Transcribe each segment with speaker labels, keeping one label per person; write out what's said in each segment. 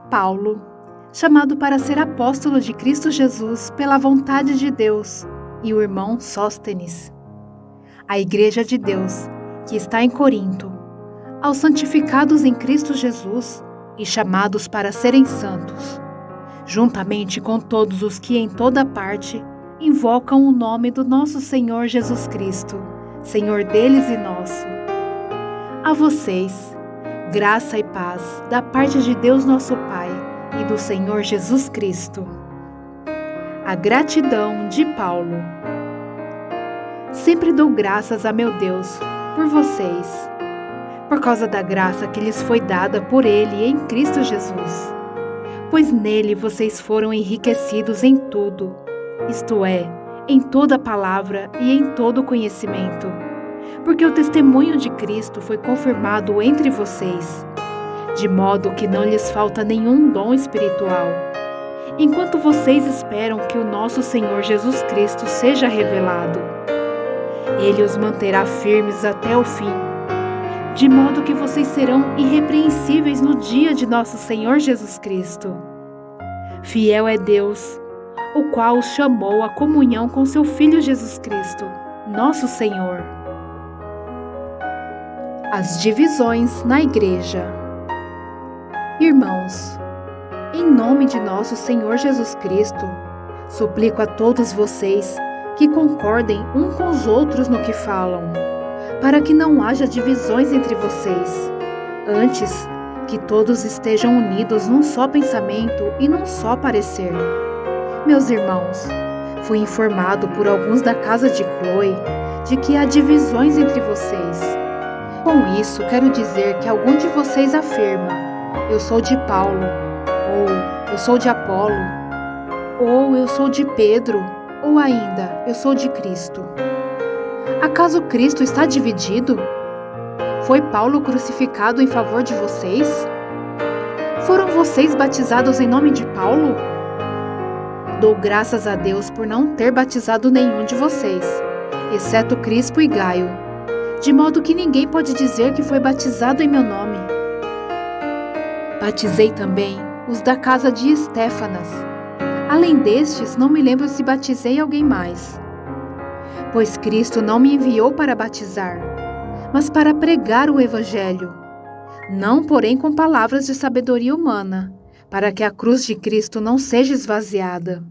Speaker 1: Paulo, chamado para ser apóstolo de Cristo Jesus pela vontade de Deus, e o irmão Sóstenes. A Igreja de Deus, que está em Corinto, aos santificados em Cristo Jesus e chamados para serem santos, juntamente com todos os que em toda parte invocam o nome do nosso Senhor Jesus Cristo, Senhor deles e nosso. A vocês, graça e paz da parte de Deus nosso Pai e do Senhor Jesus Cristo. A gratidão de Paulo. Sempre dou graças a meu Deus por vocês, por causa da graça que lhes foi dada por Ele em Cristo Jesus. Pois nele vocês foram enriquecidos em tudo, isto é, em toda palavra e em todo conhecimento, porque o testemunho de Cristo foi confirmado entre vocês, de modo que não lhes falta nenhum dom espiritual, enquanto vocês esperam que o nosso Senhor Jesus Cristo seja revelado. Ele os manterá firmes até o fim, de modo que vocês serão irrepreensíveis no dia de nosso Senhor Jesus Cristo. Fiel é Deus, o qual os chamou à comunhão com seu Filho Jesus Cristo, nosso Senhor. As divisões na Igreja. Irmãos, em nome de nosso Senhor Jesus Cristo, suplico a todos vocês que concordem uns com os outros no que falam, para que não haja divisões entre vocês. Antes, que todos estejam unidos num só pensamento e num só parecer. Meus irmãos, fui informado por alguns da casa de Cloe de que há divisões entre vocês. Com isso, quero dizer que algum de vocês afirma: eu sou de Paulo, ou eu sou de Apolo, ou eu sou de Pedro, ou ainda, eu sou de Cristo. Acaso Cristo está dividido? Foi Paulo crucificado em favor de vocês? Foram vocês batizados em nome de Paulo? Dou graças a Deus por não ter batizado nenhum de vocês, exceto Crispo e Gaio, de modo que ninguém pode dizer que foi batizado em meu nome. Batizei também os da casa de Estéfanas. Além destes, não me lembro se batizei alguém mais. Pois Cristo não me enviou para batizar, mas para pregar o Evangelho, não porém com palavras de sabedoria humana, para que a cruz de Cristo não seja esvaziada.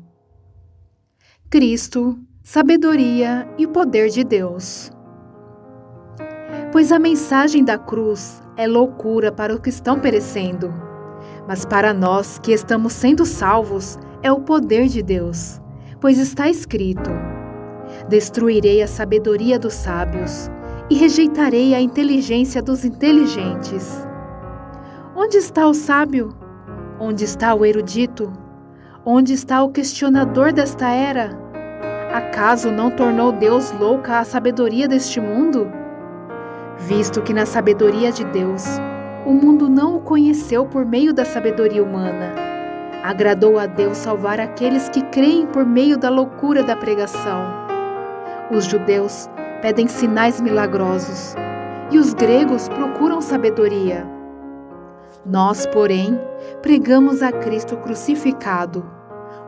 Speaker 1: Cristo, sabedoria e poder de Deus. Pois a mensagem da cruz é loucura para os que estão perecendo, mas para nós que estamos sendo salvos é o poder de Deus, pois está escrito: destruirei a sabedoria dos sábios e rejeitarei a inteligência dos inteligentes. Onde está o sábio? Onde está o erudito? Onde está o questionador desta era? Acaso não tornou Deus louca a sabedoria deste mundo? Visto que na sabedoria de Deus, o mundo não o conheceu por meio da sabedoria humana, agradou a Deus salvar aqueles que creem por meio da loucura da pregação. Os judeus pedem sinais milagrosos, e os gregos procuram sabedoria. Nós, porém, pregamos a Cristo crucificado,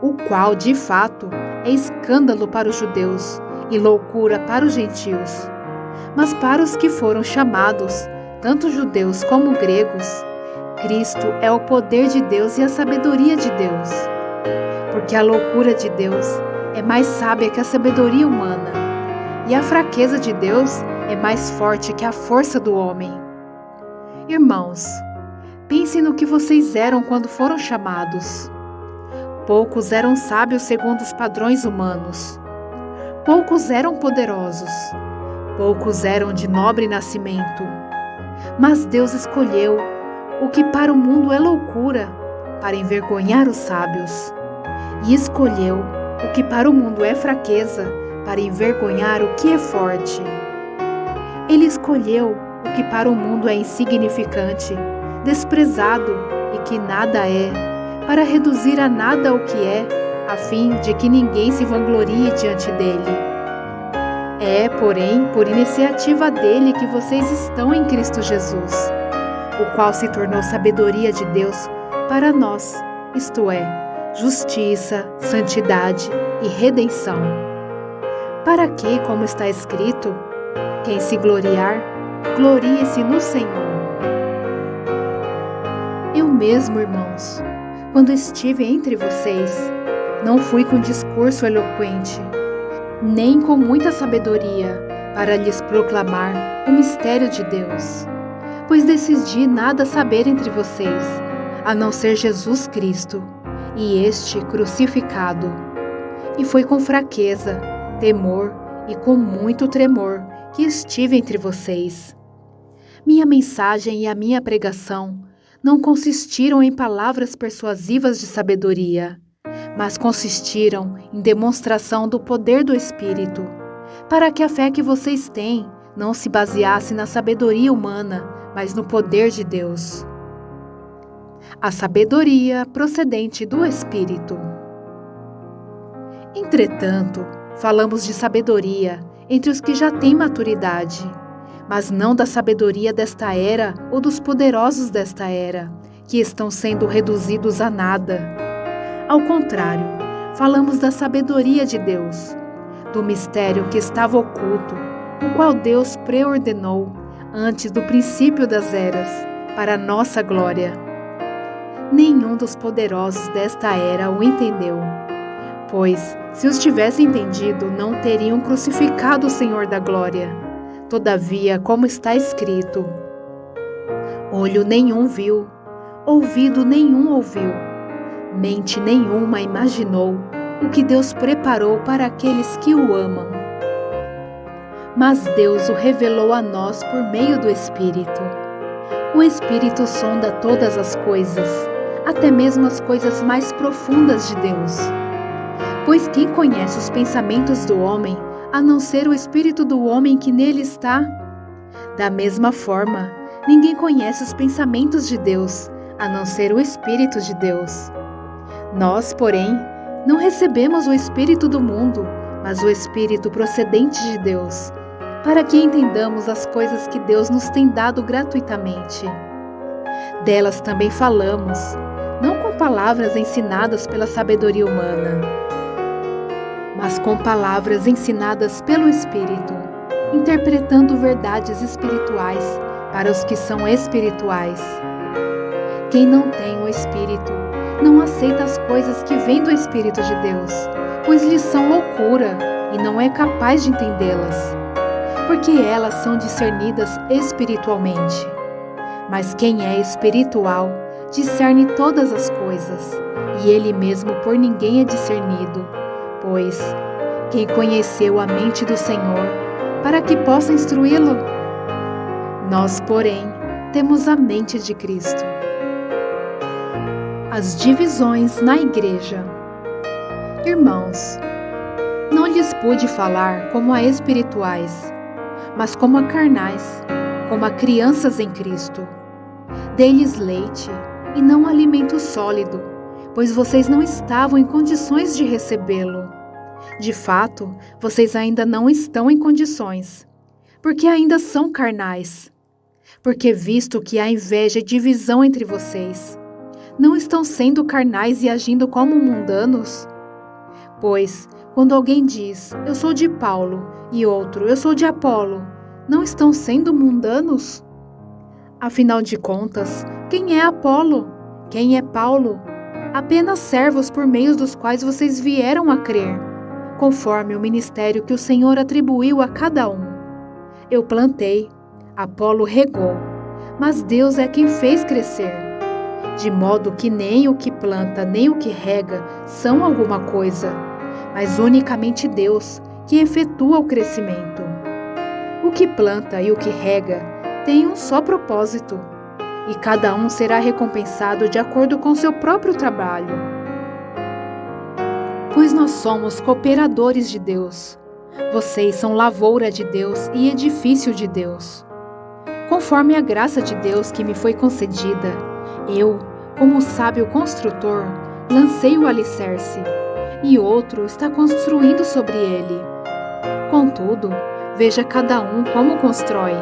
Speaker 1: o qual, de fato, é escândalo para os judeus e loucura para os gentios. Mas para os que foram chamados, tanto judeus como gregos, Cristo é o poder de Deus e a sabedoria de Deus. Porque a loucura de Deus é mais sábia que a sabedoria humana, e a fraqueza de Deus é mais forte que a força do homem. Irmãos, pensem no que vocês eram quando foram chamados. Poucos eram sábios segundo os padrões humanos. Poucos eram poderosos. Poucos eram de nobre nascimento. Mas Deus escolheu o que para o mundo é loucura, para envergonhar os sábios. E escolheu o que para o mundo é fraqueza, para envergonhar o que é forte. Ele escolheu o que para o mundo é insignificante, desprezado e que nada é, para reduzir a nada o que é, a fim de que ninguém se vanglorie diante dele. É, porém, por iniciativa dele que vocês estão em Cristo Jesus, o qual se tornou sabedoria de Deus para nós, isto é, justiça, santidade e redenção. Para que, como está escrito, quem se gloriar, glorie-se no Senhor. Eu mesmo, irmãos, quando estive entre vocês, não fui com discurso eloquente, nem com muita sabedoria, para lhes proclamar o mistério de Deus, pois decidi nada saber entre vocês, a não ser Jesus Cristo, e este crucificado. E foi com fraqueza, temor e com muito tremor que estive entre vocês. Minha mensagem e a minha pregação não consistiram em palavras persuasivas de sabedoria, mas consistiram em demonstração do poder do Espírito, para que a fé que vocês têm não se baseasse na sabedoria humana, mas no poder de Deus. A sabedoria procedente do Espírito. Entretanto, falamos de sabedoria entre os que já têm maturidade, mas não da sabedoria desta era ou dos poderosos desta era, que estão sendo reduzidos a nada. Ao contrário, falamos da sabedoria de Deus, do mistério que estava oculto, o qual Deus preordenou antes do princípio das eras, para nossa glória. Nenhum dos poderosos desta era o entendeu, pois, se os tivessem entendido, não teriam crucificado o Senhor da glória. Todavia, como está escrito, olho nenhum viu, ouvido nenhum ouviu, mente nenhuma imaginou o que Deus preparou para aqueles que o amam. Mas Deus o revelou a nós por meio do Espírito. O Espírito sonda todas as coisas, até mesmo as coisas mais profundas de Deus. Pois quem conhece os pensamentos do homem, a não ser o espírito do homem que nele está? Da mesma forma, ninguém conhece os pensamentos de Deus, a não ser o Espírito de Deus. Nós, porém, não recebemos o Espírito do mundo, mas o Espírito procedente de Deus, para que entendamos as coisas que Deus nos tem dado gratuitamente. Delas também falamos, não com palavras ensinadas pela sabedoria humana, mas com palavras ensinadas pelo Espírito, interpretando verdades espirituais para os que são espirituais. Quem não tem o Espírito não aceita as coisas que vêm do Espírito de Deus, pois lhes são loucura e não é capaz de entendê-las, porque elas são discernidas espiritualmente. Mas quem é espiritual discerne todas as coisas, e ele mesmo por ninguém é discernido. Pois, quem conheceu a mente do Senhor, para que possa instruí-lo? Nós, porém, temos a mente de Cristo. As divisões na igreja. Irmãos, não lhes pude falar como a espirituais, mas como a carnais, como a crianças em Cristo. Dei-lhes leite e não alimento sólido, pois vocês não estavam em condições de recebê-lo. De fato, vocês ainda não estão em condições, porque ainda são carnais. Porque visto que há inveja e divisão entre vocês, não estão sendo carnais e agindo como mundanos? Pois, quando alguém diz, eu sou de Paulo, e outro, eu sou de Apolo, não estão sendo mundanos? Afinal de contas, quem é Apolo? Quem é Paulo? Apenas servos por meio dos quais vocês vieram a crer, conforme o ministério que o Senhor atribuiu a cada um. Eu plantei, Apolo regou, mas Deus é quem fez crescer. De modo que nem o que planta nem o que rega são alguma coisa, mas unicamente Deus que efetua o crescimento. O que planta e o que rega têm um só propósito, e cada um será recompensado de acordo com seu próprio trabalho. Pois nós somos cooperadores de Deus. Vocês são lavoura de Deus e edifício de Deus. Conforme a graça de Deus que me foi concedida, eu, como sábio construtor, lancei o alicerce, e outro está construindo sobre ele. Contudo, veja cada um como constrói,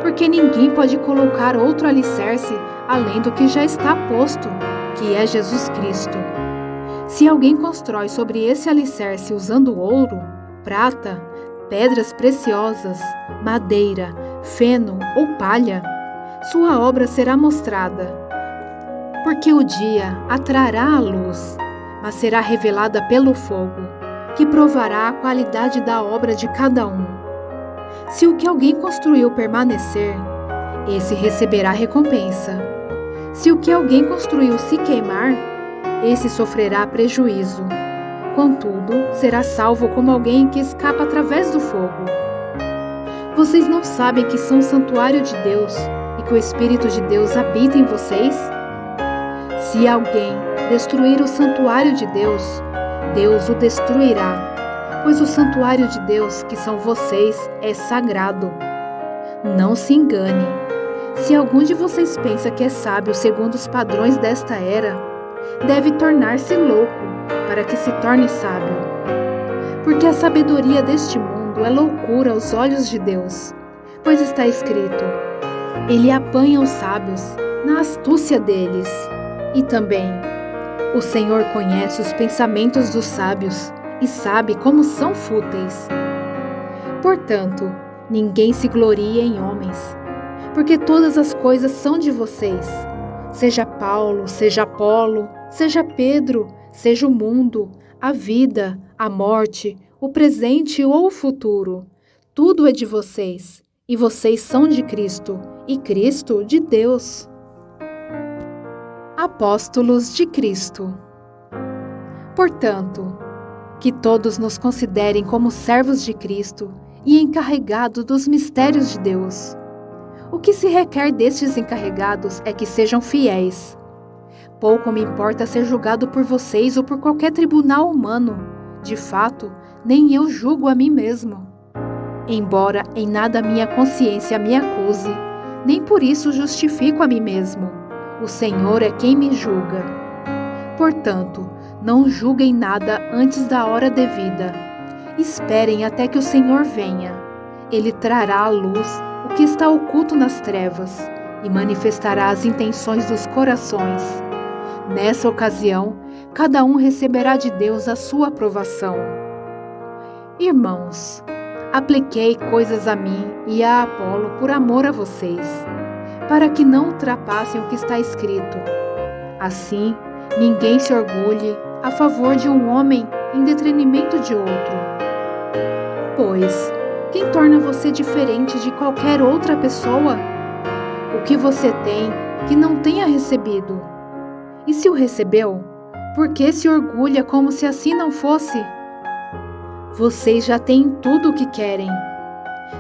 Speaker 1: porque ninguém pode colocar outro alicerce além do que já está posto, que é Jesus Cristo. Se alguém constrói sobre esse alicerce usando ouro, prata, pedras preciosas, madeira, feno ou palha, sua obra será mostrada, porque o dia a trará à luz, mas será revelada pelo fogo, que provará a qualidade da obra de cada um. Se o que alguém construiu permanecer, esse receberá recompensa. Se o que alguém construiu se queimar, esse sofrerá prejuízo. Contudo, será salvo como alguém que escapa através do fogo. Vocês não sabem que são o santuário de Deus e que o Espírito de Deus habita em vocês? Se alguém destruir o santuário de Deus, Deus o destruirá, pois o santuário de Deus, que são vocês, é sagrado. Não se engane. Se algum de vocês pensa que é sábio segundo os padrões desta era, deve tornar-se louco para que se torne sábio. Porque a sabedoria deste mundo é loucura aos olhos de Deus, pois está escrito: Ele apanha os sábios na astúcia deles. E também, o Senhor conhece os pensamentos dos sábios e sabe como são fúteis. Portanto, ninguém se glorie em homens, porque todas as coisas são de vocês. Seja Paulo, seja Apolo, seja Pedro, seja o mundo, a vida, a morte, o presente ou o futuro. Tudo é de vocês, e vocês são de Cristo, e Cristo de Deus. Apóstolos de Cristo. Portanto, que todos nos considerem como servos de Cristo e encarregados dos mistérios de Deus. O que se requer destes encarregados é que sejam fiéis. Pouco me importa ser julgado por vocês ou por qualquer tribunal humano. De fato, nem eu julgo a mim mesmo. Embora em nada minha consciência me acuse, nem por isso justifico a mim mesmo. O Senhor é quem me julga. Portanto, não julguem nada antes da hora devida. Esperem até que o Senhor venha. Ele trará à luz o que está oculto nas trevas e manifestará as intenções dos corações. Nessa ocasião, cada um receberá de Deus a sua aprovação. Irmãos, apliquei coisas a mim e a Apolo por amor a vocês, para que não ultrapassem o que está escrito. Assim, ninguém se orgulhe a favor de um homem em detrimento de outro. Pois, quem torna você diferente de qualquer outra pessoa? O que você tem que não tenha recebido? E se o recebeu, por que se orgulha como se assim não fosse? Vocês já têm tudo o que querem.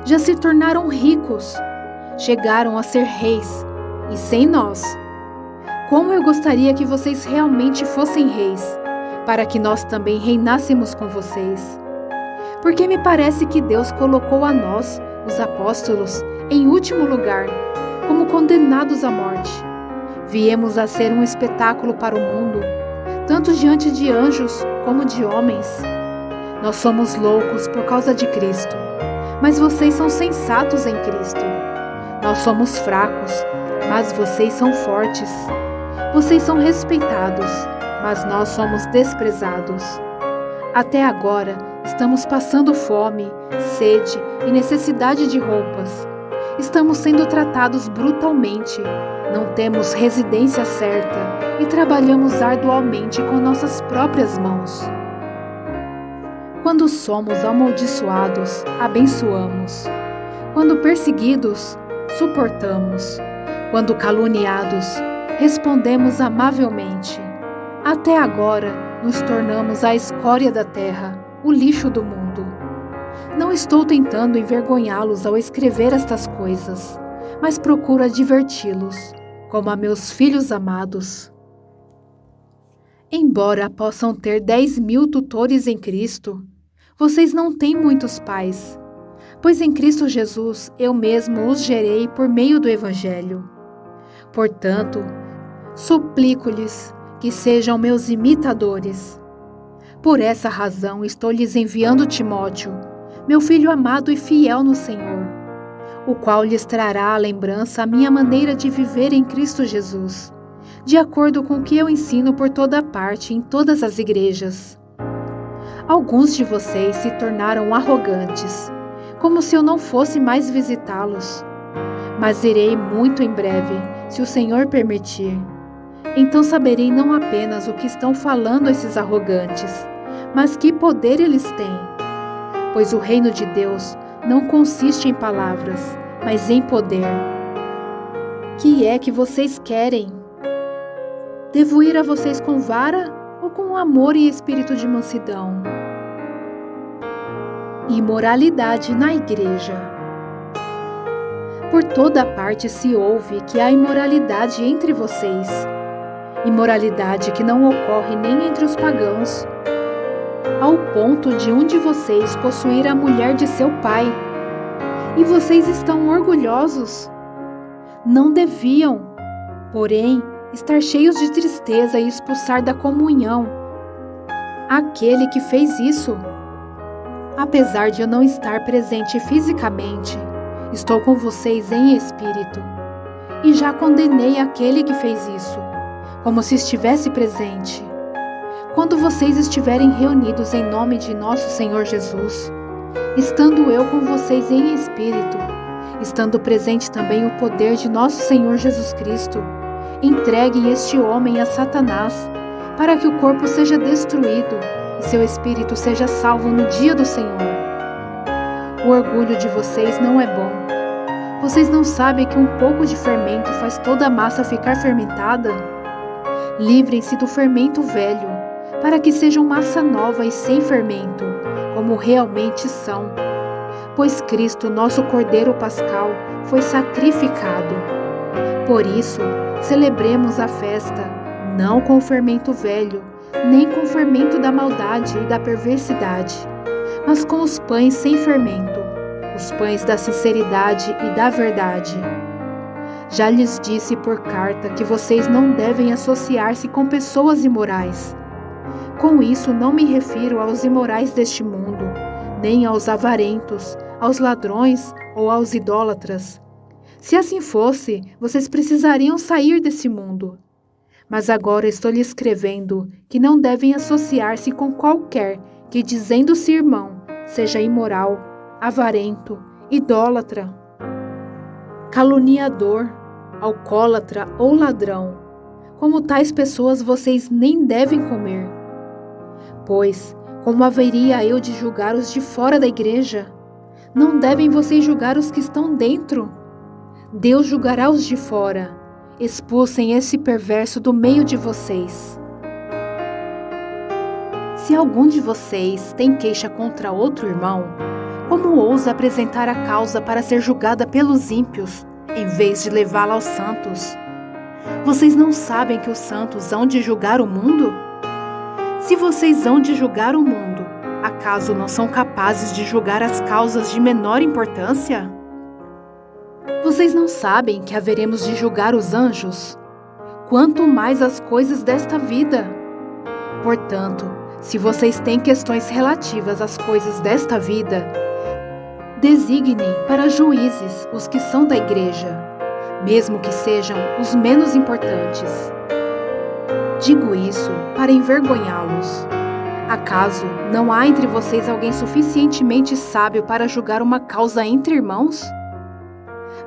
Speaker 1: Já se tornaram ricos. Chegaram a ser reis, e sem nós. Como eu gostaria que vocês realmente fossem reis, para que nós também reinássemos com vocês. Porque me parece que Deus colocou a nós, os apóstolos, em último lugar, como condenados à morte. Viemos a ser um espetáculo para o mundo, tanto diante de anjos como de homens. Nós somos loucos por causa de Cristo, mas vocês são sensatos em Cristo. Nós somos fracos, mas vocês são fortes. Vocês são respeitados, mas nós somos desprezados. Até agora, estamos passando fome, sede e necessidade de roupas. Estamos sendo tratados brutalmente. Não temos residência certa e trabalhamos arduamente com nossas próprias mãos. Quando somos amaldiçoados, abençoamos. Quando perseguidos, suportamos. Quando caluniados, respondemos amavelmente. Até agora, nos tornamos a escória da terra, o lixo do mundo. Não estou tentando envergonhá-los ao escrever estas coisas, mas procuro adverti-los, como a meus filhos amados. Embora possam ter 10.000 tutores em Cristo, vocês não têm muitos pais, pois em Cristo Jesus eu mesmo os gerei por meio do Evangelho. Portanto, suplico-lhes que sejam meus imitadores. Por essa razão estou lhes enviando Timóteo, meu filho amado e fiel no Senhor, o qual lhes trará à lembrança a minha maneira de viver em Cristo Jesus, de acordo com o que eu ensino por toda parte em todas as igrejas. Alguns de vocês se tornaram arrogantes, como se eu não fosse mais visitá-los. Mas irei muito em breve, se o Senhor permitir. Então saberei não apenas o que estão falando esses arrogantes, mas que poder eles têm. Pois o reino de Deus não consiste em palavras, mas em poder. Que é que vocês querem? Devo ir a vocês com vara ou com amor e espírito de mansidão? Imoralidade na igreja. Por toda parte se ouve que há imoralidade entre vocês. Imoralidade que não ocorre nem entre os pagãos, ao ponto de um de vocês possuir a mulher de seu pai. E vocês estão orgulhosos? Não deviam, porém, estar cheios de tristeza e expulsar da comunhão aquele que fez isso. Apesar de eu não estar presente fisicamente, estou com vocês em espírito, e já condenei aquele que fez isso, como se estivesse presente. Quando vocês estiverem reunidos em nome de nosso Senhor Jesus, estando eu com vocês em espírito, estando presente também o poder de nosso Senhor Jesus Cristo, entreguem este homem a Satanás, para que o corpo seja destruído e seu espírito seja salvo no dia do Senhor. O orgulho de vocês não é bom. Vocês não sabem que um pouco de fermento faz toda a massa ficar fermentada? Livrem-se do fermento velho, para que sejam massa nova e sem fermento, como realmente são. Pois Cristo, nosso Cordeiro Pascal, foi sacrificado. Por isso, celebremos a festa, não com o fermento velho, nem com o fermento da maldade e da perversidade, mas com os pães sem fermento, os pães da sinceridade e da verdade. Já lhes disse por carta que vocês não devem associar-se com pessoas imorais. Com isso não me refiro aos imorais deste mundo, nem aos avarentos, aos ladrões ou aos idólatras. Se assim fosse, vocês precisariam sair desse mundo. Mas agora estou lhe escrevendo que não devem associar-se com qualquer que, dizendo-se irmão, seja imoral, avarento, idólatra, caluniador, alcoólatra ou ladrão. Como tais pessoas vocês nem devem comer. Pois, como haveria eu de julgar os de fora da igreja? Não devem vocês julgar os que estão dentro? Deus julgará os de fora. Expulsem esse perverso do meio de vocês. Se algum de vocês tem queixa contra outro irmão, como ousa apresentar a causa para ser julgada pelos ímpios, em vez de levá-la aos santos? Vocês não sabem que os santos hão de julgar o mundo? Se vocês hão de julgar o mundo, acaso não são capazes de julgar as causas de menor importância? Vocês não sabem que haveremos de julgar os anjos? Quanto mais as coisas desta vida. Portanto, se vocês têm questões relativas às coisas desta vida, designem para juízes os que são da igreja, mesmo que sejam os menos importantes. Digo isso para envergonhá-los. Acaso não há entre vocês alguém suficientemente sábio para julgar uma causa entre irmãos?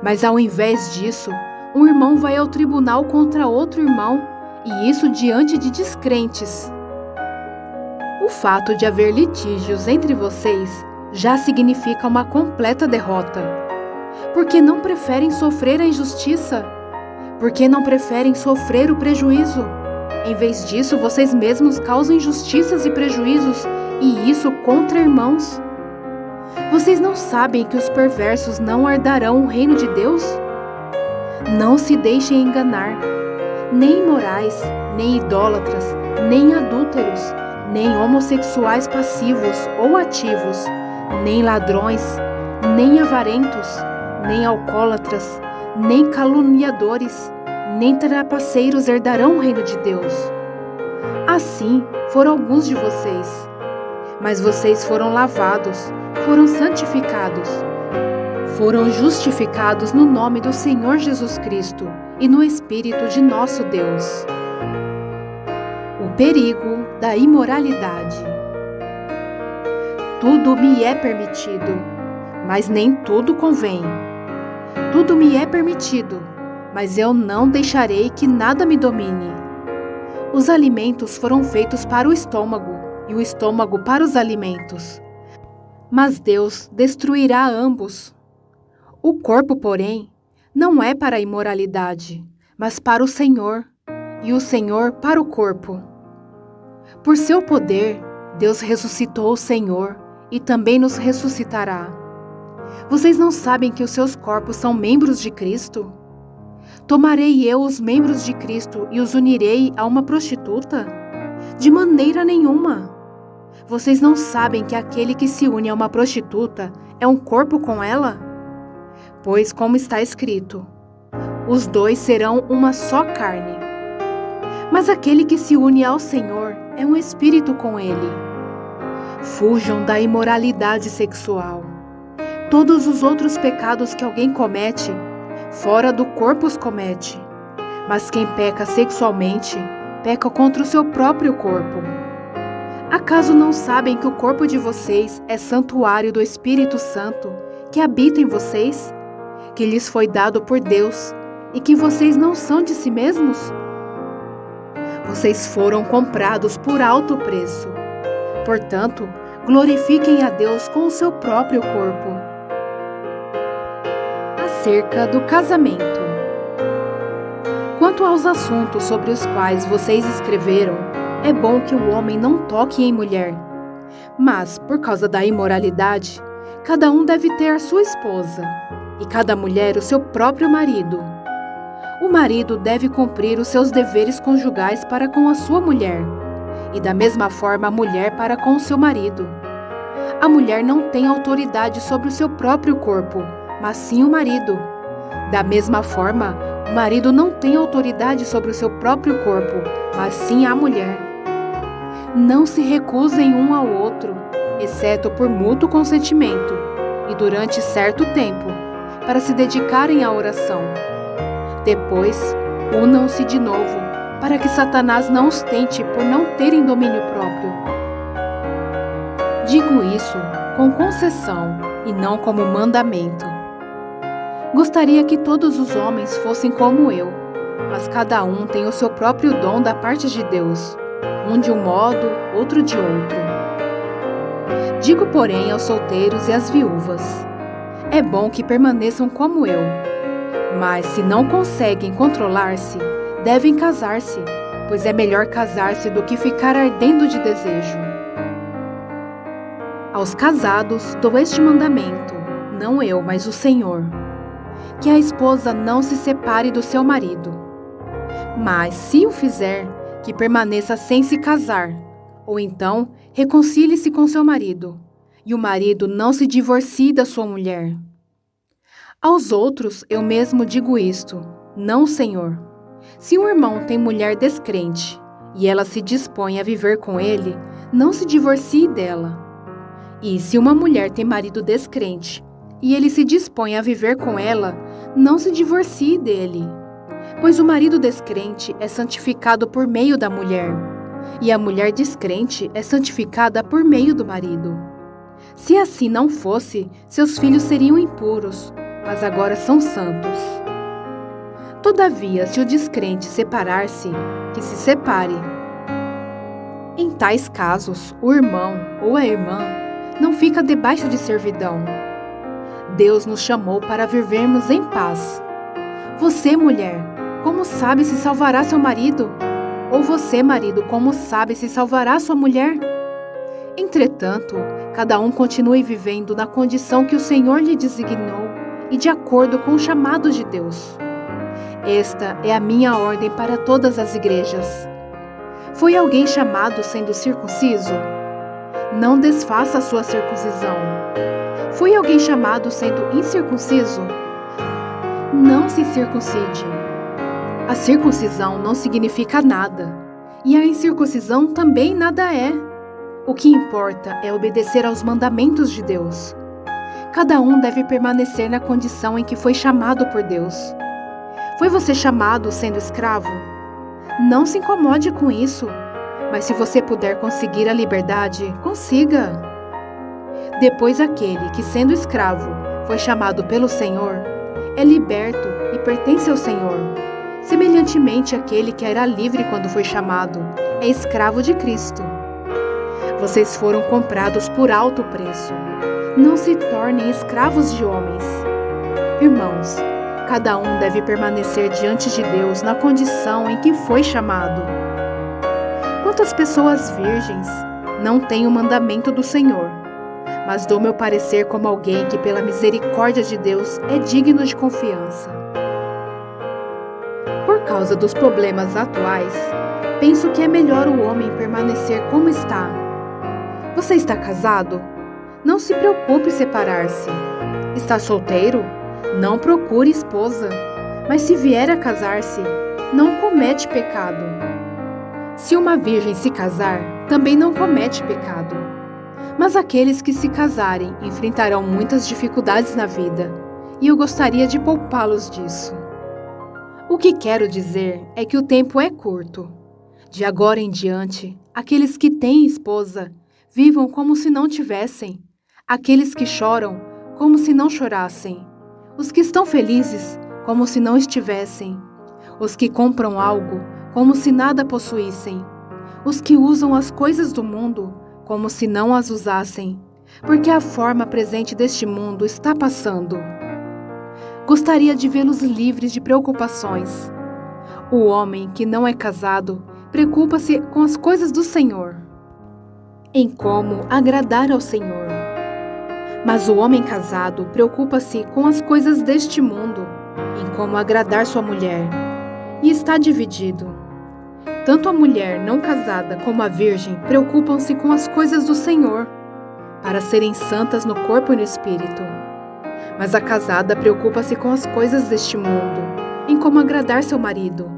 Speaker 1: Mas ao invés disso, um irmão vai ao tribunal contra outro irmão, e isso diante de descrentes. O fato de haver litígios entre vocês já significa uma completa derrota. Por que não preferem sofrer a injustiça? Por que não preferem sofrer o prejuízo? Em vez disso, vocês mesmos causam injustiças e prejuízos, e isso contra irmãos. Vocês não sabem que os perversos não herdarão o reino de Deus? Não se deixem enganar. Nem imorais, nem idólatras, nem adúlteros, nem homossexuais passivos ou ativos, nem ladrões, nem avarentos, nem alcoólatras, nem caluniadores, nem trapaceiros herdarão o reino de Deus. Assim foram alguns de vocês. Mas vocês foram lavados, foram santificados, foram justificados no nome do Senhor Jesus Cristo e no Espírito de nosso Deus. O perigo da imoralidade. Tudo me é permitido, mas nem tudo convém. Tudo me é permitido, mas eu não deixarei que nada me domine. Os alimentos foram feitos para o estômago, e o estômago para os alimentos. Mas Deus destruirá ambos. O corpo, porém, não é para a imoralidade, mas para o Senhor, e o Senhor para o corpo. Por seu poder, Deus ressuscitou o Senhor e também nos ressuscitará. Vocês não sabem que os seus corpos são membros de Cristo? Tomarei eu os membros de Cristo e os unirei a uma prostituta? De maneira nenhuma. Vocês não sabem que aquele que se une a uma prostituta é um corpo com ela? Pois, como está escrito, os dois serão uma só carne. Mas aquele que se une ao Senhor é um espírito com Ele. Fujam da imoralidade sexual. Todos os outros pecados que alguém comete, fora do corpo os comete. Mas quem peca sexualmente, peca contra o seu próprio corpo. Acaso não sabem que o corpo de vocês é santuário do Espírito Santo, que habita em vocês, que lhes foi dado por Deus, e que vocês não são de si mesmos? Vocês foram comprados por alto preço. Portanto, glorifiquem a Deus com o seu próprio corpo. Acerca do casamento. Quanto aos assuntos sobre os quais vocês escreveram, é bom que o homem não toque em mulher. Mas, por causa da imoralidade, cada um deve ter a sua esposa, e cada mulher o seu próprio marido. O marido deve cumprir os seus deveres conjugais para com a sua mulher, e da mesma forma a mulher para com o seu marido. A mulher não tem autoridade sobre o seu próprio corpo, mas sim o marido. Da mesma forma, o marido não tem autoridade sobre o seu próprio corpo, mas sim a mulher. Não se recusem um ao outro, exceto por mútuo consentimento, e durante certo tempo, para se dedicarem à oração. Depois, unam-se de novo, para que Satanás não os tente por não terem domínio próprio. Digo isso com concessão e não como mandamento. Gostaria que todos os homens fossem como eu, mas cada um tem o seu próprio dom da parte de Deus, um de um modo, outro de outro. Digo, porém, aos solteiros e às viúvas: é bom que permaneçam como eu. Mas, se não conseguem controlar-se, devem casar-se, pois é melhor casar-se do que ficar ardendo de desejo. Aos casados dou este mandamento, não eu, mas o Senhor: que a esposa não se separe do seu marido. Mas, se o fizer, que permaneça sem se casar, ou então reconcilie-se com seu marido, e o marido não se divorcie da sua mulher. Aos outros eu mesmo digo isto, não o Senhor. Se um irmão tem mulher descrente, e ela se dispõe a viver com ele, não se divorcie dela. E se uma mulher tem marido descrente, e ele se dispõe a viver com ela, não se divorcie dele. Pois o marido descrente é santificado por meio da mulher, e a mulher descrente é santificada por meio do marido. Se assim não fosse, seus filhos seriam impuros, mas agora são santos. Todavia, se o descrente separar-se, que se separe. Em tais casos, o irmão ou a irmã não fica debaixo de servidão. Deus nos chamou para vivermos em paz. Você, mulher, como sabe se salvará seu marido? Ou você, marido, como sabe se salvará sua mulher? Entretanto, cada um continue vivendo na condição que o Senhor lhe designou e de acordo com o chamado de Deus. Esta é a minha ordem para todas as igrejas. Foi alguém chamado sendo circunciso? Não desfaça a sua circuncisão. Foi alguém chamado sendo incircunciso? Não se circuncide. A circuncisão não significa nada, e a incircuncisão também nada é. O que importa é obedecer aos mandamentos de Deus. Cada um deve permanecer na condição em que foi chamado por Deus. Foi você chamado sendo escravo? Não se incomode com isso, mas se você puder conseguir a liberdade, consiga. Depois aquele que, sendo escravo, foi chamado pelo Senhor, é liberto e pertence ao Senhor. Semelhantemente, aquele que era livre quando foi chamado, é escravo de Cristo. Vocês foram comprados por alto preço. Não se tornem escravos de homens. Irmãos, cada um deve permanecer diante de Deus na condição em que foi chamado. Quantas pessoas virgens não têm o mandamento do Senhor, mas dou meu parecer como alguém que, pela misericórdia de Deus, é digno de confiança. Por causa dos problemas atuais, penso que é melhor o homem permanecer como está. Você está casado? Não se preocupe em separar-se. Está solteiro? Não procure esposa. Mas se vier a casar-se, não comete pecado. Se uma virgem se casar, também não comete pecado. Mas aqueles que se casarem enfrentarão muitas dificuldades na vida, e eu gostaria de poupá-los disso. O que quero dizer é que o tempo é curto. De agora em diante, aqueles que têm esposa, vivam como se não tivessem. Aqueles que choram, como se não chorassem. Os que estão felizes, como se não estivessem. Os que compram algo, como se nada possuíssem. Os que usam as coisas do mundo, como se não as usassem. Porque a forma presente deste mundo está passando. Gostaria de vê-los livres de preocupações. O homem que não é casado preocupa-se com as coisas do Senhor, em como agradar ao Senhor. Mas o homem casado preocupa-se com as coisas deste mundo, em como agradar sua mulher, e está dividido. Tanto a mulher não casada como a virgem preocupam-se com as coisas do Senhor, para serem santas no corpo e no espírito. Mas a casada preocupa-se com as coisas deste mundo, em como agradar seu marido.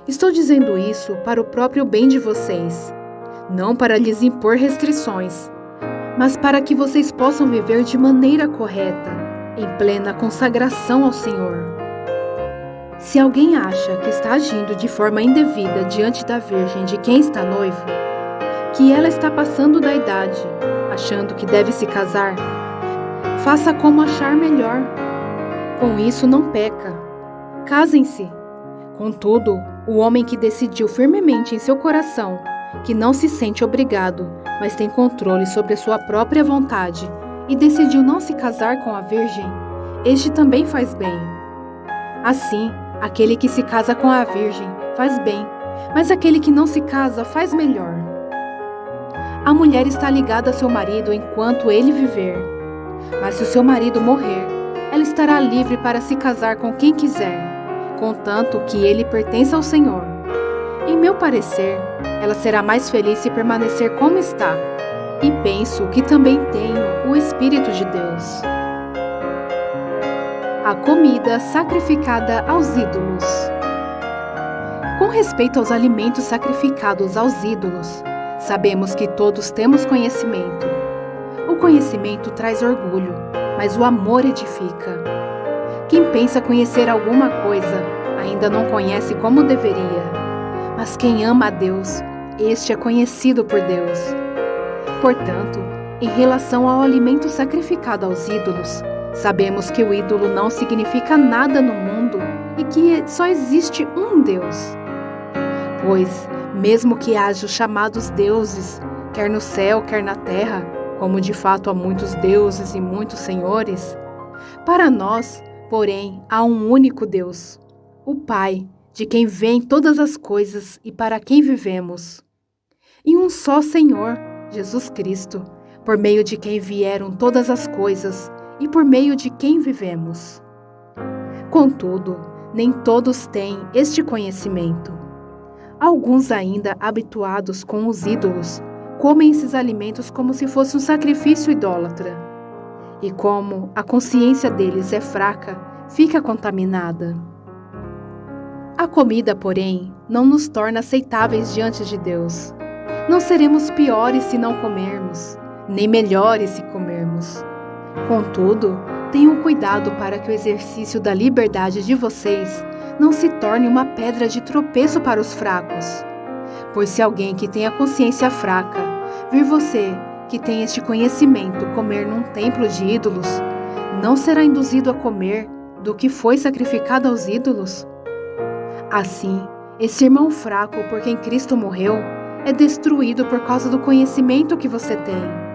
Speaker 1: Estou dizendo isso para o próprio bem de vocês, não para lhes impor restrições, mas para que vocês possam viver de maneira correta, em plena consagração ao Senhor. Se alguém acha que está agindo de forma indevida diante da Virgem de quem está noivo, que ela está passando da idade, achando que deve se casar, faça como achar melhor. Com isso não peca. Casem-se. Contudo, o homem que decidiu firmemente em seu coração que não se sente obrigado, mas tem controle sobre a sua própria vontade e decidiu não se casar com a virgem, este também faz bem. Assim, aquele que se casa com a virgem faz bem, mas aquele que não se casa faz melhor. A mulher está ligada a seu marido enquanto ele viver, mas se o seu marido morrer, ela estará livre para se casar com quem quiser, contanto que ele pertença ao Senhor. Em meu parecer, ela será mais feliz se permanecer como está, e penso que também tenho o Espírito de Deus. A comida sacrificada aos ídolos. Com respeito aos alimentos sacrificados aos ídolos, sabemos que todos temos conhecimento. O conhecimento traz orgulho, mas o amor edifica. Quem pensa conhecer alguma coisa, ainda não conhece como deveria. Mas quem ama a Deus, este é conhecido por Deus. Portanto, em relação ao alimento sacrificado aos ídolos, sabemos que o ídolo não significa nada no mundo e que só existe um Deus. Pois, mesmo que haja os chamados deuses, quer no céu, quer na terra, como de fato há muitos deuses e muitos senhores, para nós, porém, há um único Deus, o Pai, de quem vêm todas as coisas e para quem vivemos. E um só Senhor, Jesus Cristo, por meio de quem vieram todas as coisas e por meio de quem vivemos. Contudo, nem todos têm este conhecimento. Alguns ainda habituados com os ídolos, comem esses alimentos como se fosse um sacrifício idólatra. E como a consciência deles é fraca, fica contaminada. A comida, porém, não nos torna aceitáveis diante de Deus. Não seremos piores se não comermos, nem melhores se comermos. Contudo, tenham cuidado para que o exercício da liberdade de vocês não se torne uma pedra de tropeço para os fracos. Pois se alguém que tem a consciência fraca vir você, que tem este conhecimento, comer num templo de ídolos, não será induzido a comer do que foi sacrificado aos ídolos? Assim, esse irmão fraco por quem Cristo morreu é destruído por causa do conhecimento que você tem.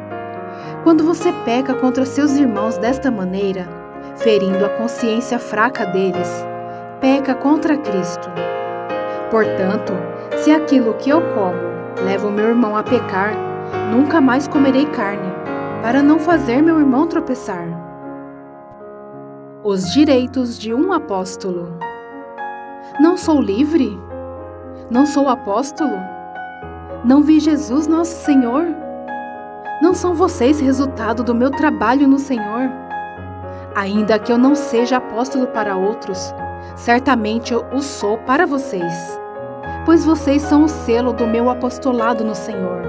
Speaker 1: Quando você peca contra seus irmãos desta maneira, ferindo a consciência fraca deles, peca contra Cristo. Portanto, se aquilo que eu como leva o meu irmão a pecar, nunca mais comerei carne, para não fazer meu irmão tropeçar. Os direitos de um apóstolo. Não sou livre? Não sou apóstolo? Não vi Jesus nosso Senhor? Não são vocês resultado do meu trabalho no Senhor? Ainda que eu não seja apóstolo para outros, certamente eu o sou para vocês, pois vocês são o selo do meu apostolado no Senhor.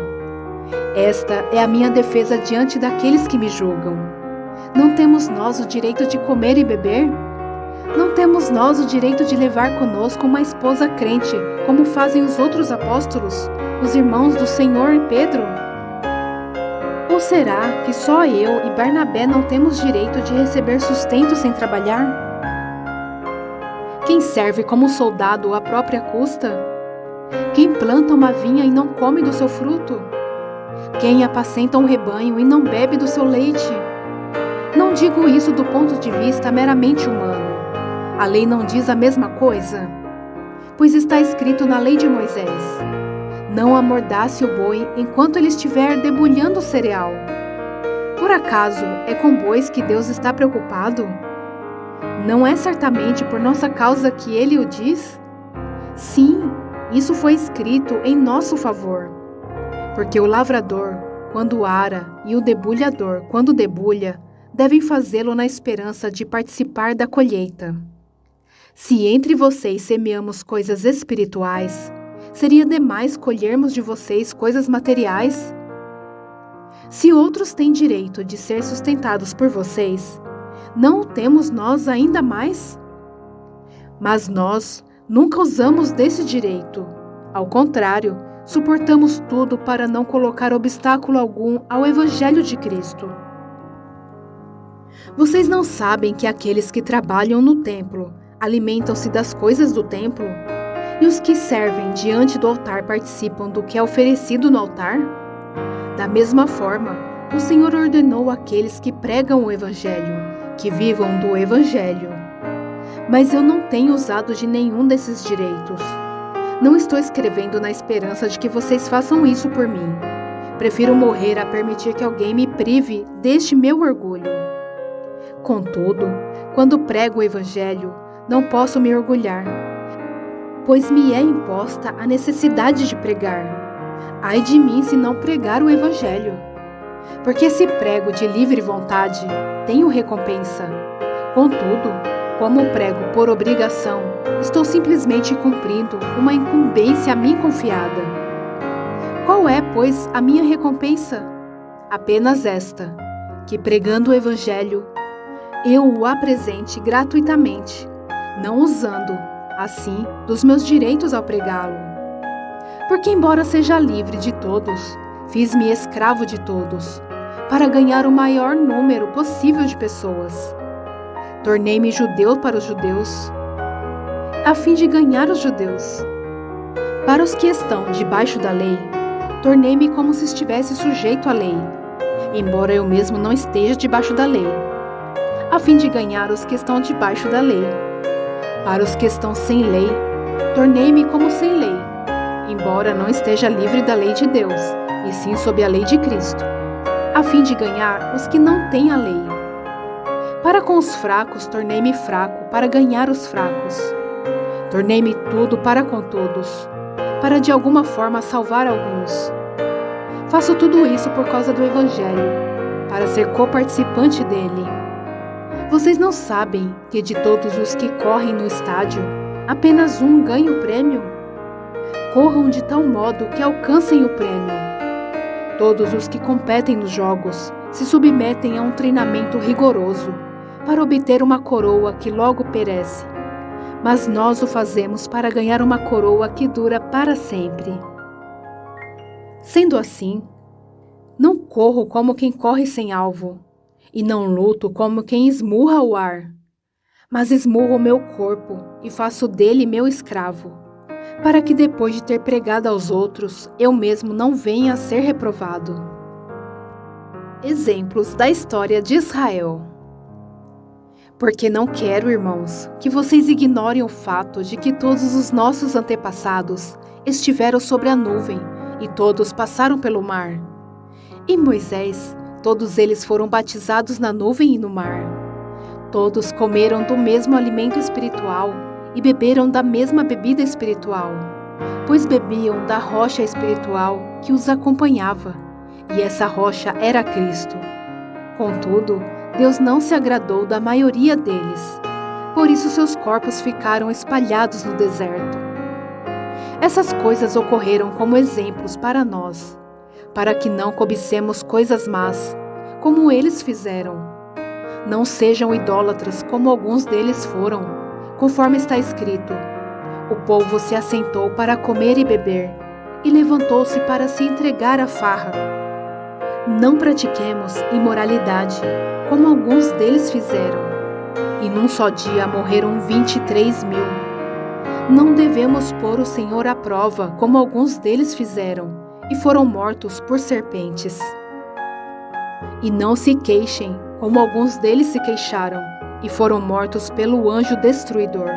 Speaker 1: Esta é a minha defesa diante daqueles que me julgam. Não temos nós o direito de comer e beber? Não temos nós o direito de levar conosco uma esposa crente, como fazem os outros apóstolos, os irmãos do Senhor e Pedro? Ou será que só eu e Barnabé não temos direito de receber sustento sem trabalhar? Quem serve como soldado à própria custa? Quem planta uma vinha e não come do seu fruto? Quem apacenta um rebanho e não bebe do seu leite? Não digo isso do ponto de vista meramente humano. A lei não diz a mesma coisa? Pois está escrito na lei de Moisés: não amordace o boi enquanto ele estiver debulhando o cereal. Por acaso é com bois que Deus está preocupado? Não é certamente por nossa causa que ele o diz? Sim, isso foi escrito em nosso favor. Porque o lavrador, quando ara, e o debulhador, quando debulha, devem fazê-lo na esperança de participar da colheita. Se entre vocês semeamos coisas espirituais, seria demais colhermos de vocês coisas materiais? Se outros têm direito de ser sustentados por vocês, não o temos nós ainda mais? Mas nós nunca usamos desse direito. Ao contrário, suportamos tudo para não colocar obstáculo algum ao Evangelho de Cristo. Vocês não sabem que aqueles que trabalham no templo alimentam-se das coisas do templo? E os que servem diante do altar participam do que é oferecido no altar? Da mesma forma, o Senhor ordenou àqueles que pregam o Evangelho, que vivam do Evangelho. Mas eu não tenho usado de nenhum desses direitos. Não estou escrevendo na esperança de que vocês façam isso por mim. Prefiro morrer a permitir que alguém me prive deste meu orgulho. Contudo, quando prego o Evangelho, não posso me orgulhar, pois me é imposta a necessidade de pregar. Ai de mim se não pregar o Evangelho. Porque se prego de livre vontade, tenho recompensa. Contudo, como prego por obrigação, estou simplesmente cumprindo uma incumbência a mim confiada. Qual é, pois, a minha recompensa? Apenas esta, que pregando o Evangelho, eu o apresente gratuitamente, não usando, assim, dos meus direitos ao pregá-lo. Porque, embora seja livre de todos, fiz-me escravo de todos, para ganhar o maior número possível de pessoas. Tornei-me judeu para os judeus, a fim de ganhar os judeus. Para os que estão debaixo da lei, tornei-me como se estivesse sujeito à lei, embora eu mesmo não esteja debaixo da lei, a fim de ganhar os que estão debaixo da lei. Para os que estão sem lei, tornei-me como sem lei, embora não esteja livre da lei de Deus, e sim sob a lei de Cristo, a fim de ganhar os que não têm a lei. Para com os fracos, tornei-me fraco para ganhar os fracos. Tornei-me tudo para com todos, para de alguma forma salvar alguns. Faço tudo isso por causa do Evangelho, para ser coparticipante dele. Vocês não sabem que de todos os que correm no estádio, apenas um ganha o prêmio? Corram de tal modo que alcancem o prêmio. Todos os que competem nos jogos se submetem a um treinamento rigoroso para obter uma coroa que logo perece, mas nós o fazemos para ganhar uma coroa que dura para sempre. Sendo assim, não corro como quem corre sem alvo, e não luto como quem esmurra o ar, mas esmurro o meu corpo e faço dele meu escravo, para que depois de ter pregado aos outros, eu mesmo não venha a ser reprovado. Exemplos da história de Israel. Porque não quero, irmãos, que vocês ignorem o fato de que todos os nossos antepassados estiveram sobre a nuvem e todos passaram pelo mar. Em Moisés, todos eles foram batizados na nuvem e no mar. Todos comeram do mesmo alimento espiritual e beberam da mesma bebida espiritual, pois bebiam da rocha espiritual que os acompanhava, e essa rocha era Cristo. Contudo, Deus não se agradou da maioria deles, por isso seus corpos ficaram espalhados no deserto. Essas coisas ocorreram como exemplos para nós, para que não cobicemos coisas más, como eles fizeram. Não sejam idólatras como alguns deles foram, conforme está escrito: o povo se assentou para comer e beber, e levantou-se para se entregar à farra. Não pratiquemos imoralidade, como alguns deles fizeram, e num só dia morreram 23.000. Não devemos pôr o Senhor à prova, como alguns deles fizeram, e foram mortos por serpentes. E não se queixem, como alguns deles se queixaram, e foram mortos pelo anjo destruidor.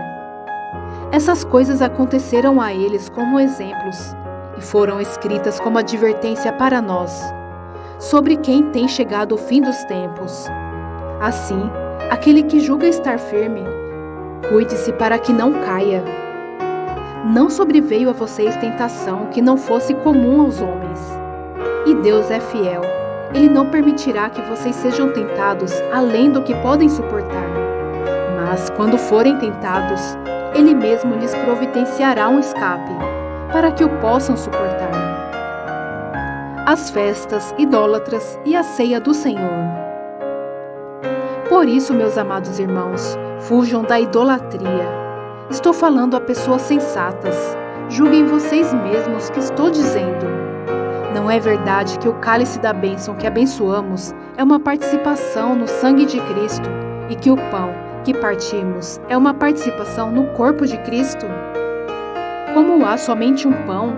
Speaker 1: Essas coisas aconteceram a eles como exemplos, e foram escritas como advertência para nós, sobre quem tem chegado o fim dos tempos. Assim, aquele que julga estar firme, cuide-se para que não caia. Não sobreveio a vocês tentação que não fosse comum aos homens. E Deus é fiel. Ele não permitirá que vocês sejam tentados além do que podem suportar. Mas, quando forem tentados, Ele mesmo lhes providenciará um escape, para que o possam suportar. As festas idólatras e a ceia do Senhor. Por isso, meus amados irmãos, fujam da idolatria. Estou falando a pessoas sensatas. Julguem vocês mesmos o que estou dizendo. Não é verdade que o cálice da bênção que abençoamos é uma participação no sangue de Cristo e que o pão que partimos é uma participação no corpo de Cristo? Como há somente um pão,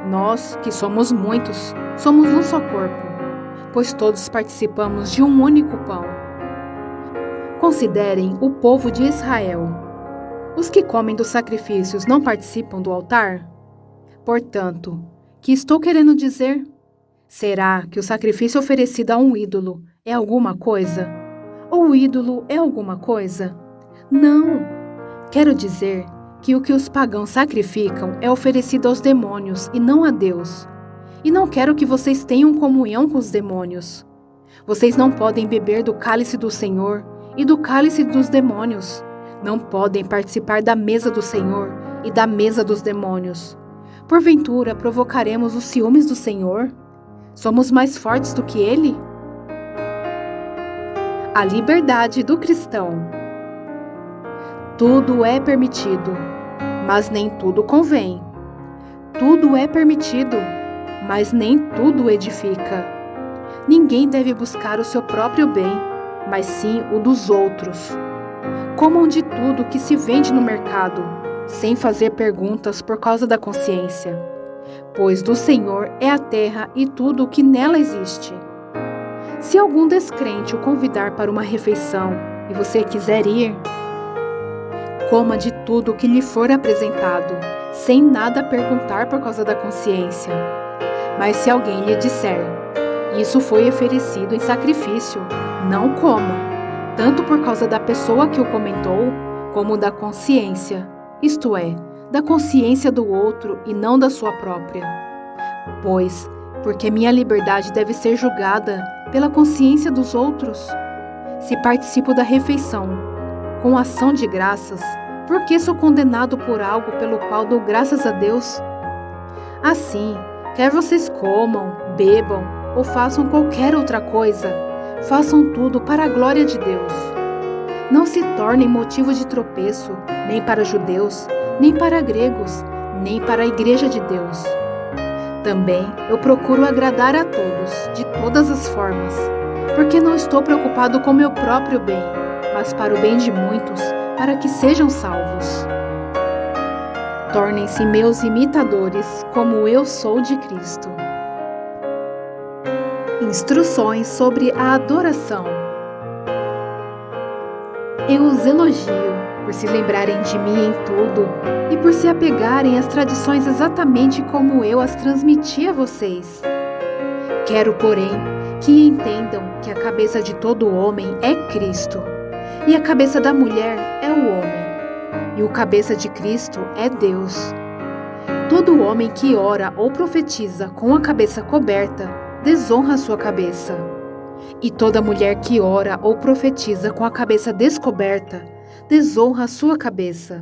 Speaker 1: nós, que somos muitos, somos um só corpo, pois todos participamos de um único pão. Considerem o povo de Israel. Os que comem dos sacrifícios não participam do altar? Portanto, que estou querendo dizer? Será que o sacrifício oferecido a um ídolo é alguma coisa? Ou o ídolo é alguma coisa? Não! Quero dizer que o que os pagãos sacrificam é oferecido aos demônios e não a Deus. E não quero que vocês tenham comunhão com os demônios. Vocês não podem beber do cálice do Senhor e do cálice dos demônios. Não podem participar da mesa do Senhor e da mesa dos demônios. Porventura, provocaremos os ciúmes do Senhor? Somos mais fortes do que Ele? A liberdade do cristão. Tudo é permitido, mas nem tudo convém. Tudo é permitido, mas nem tudo edifica. Ninguém deve buscar o seu próprio bem, mas sim o dos outros. Comam de tudo que se vende no mercado, sem fazer perguntas por causa da consciência, pois do Senhor é a terra e tudo o que nela existe. Se algum descrente o convidar para uma refeição e você quiser ir, coma de tudo o que lhe for apresentado, sem nada perguntar por causa da consciência. Mas se alguém lhe disser: isso foi oferecido em sacrifício, não coma, tanto por causa da pessoa que o comentou, como da consciência, isto é, da consciência do outro e não da sua própria. Pois, porque minha liberdade deve ser julgada pela consciência dos outros? Se participo da refeição com ação de graças, por que sou condenado por algo pelo qual dou graças a Deus? Assim, quer vocês comam, bebam ou façam qualquer outra coisa, façam tudo para a glória de Deus. Não se tornem motivo de tropeço, nem para judeus, nem para gregos, nem para a igreja de Deus. Também eu procuro agradar a todos, de todas as formas, porque não estou preocupado com meu próprio bem, mas para o bem de muitos, para que sejam salvos. Tornem-se meus imitadores, como eu sou de Cristo. Instruções sobre a adoração. Eu os elogio por se lembrarem de mim em tudo e por se apegarem às tradições exatamente como eu as transmiti a vocês. Quero, porém, que entendam que a cabeça de todo homem é Cristo, e a cabeça da mulher é o homem, e o cabeça de Cristo é Deus. Todo homem que ora ou profetiza com a cabeça coberta desonra sua cabeça, e toda mulher que ora ou profetiza com a cabeça descoberta desonra sua cabeça,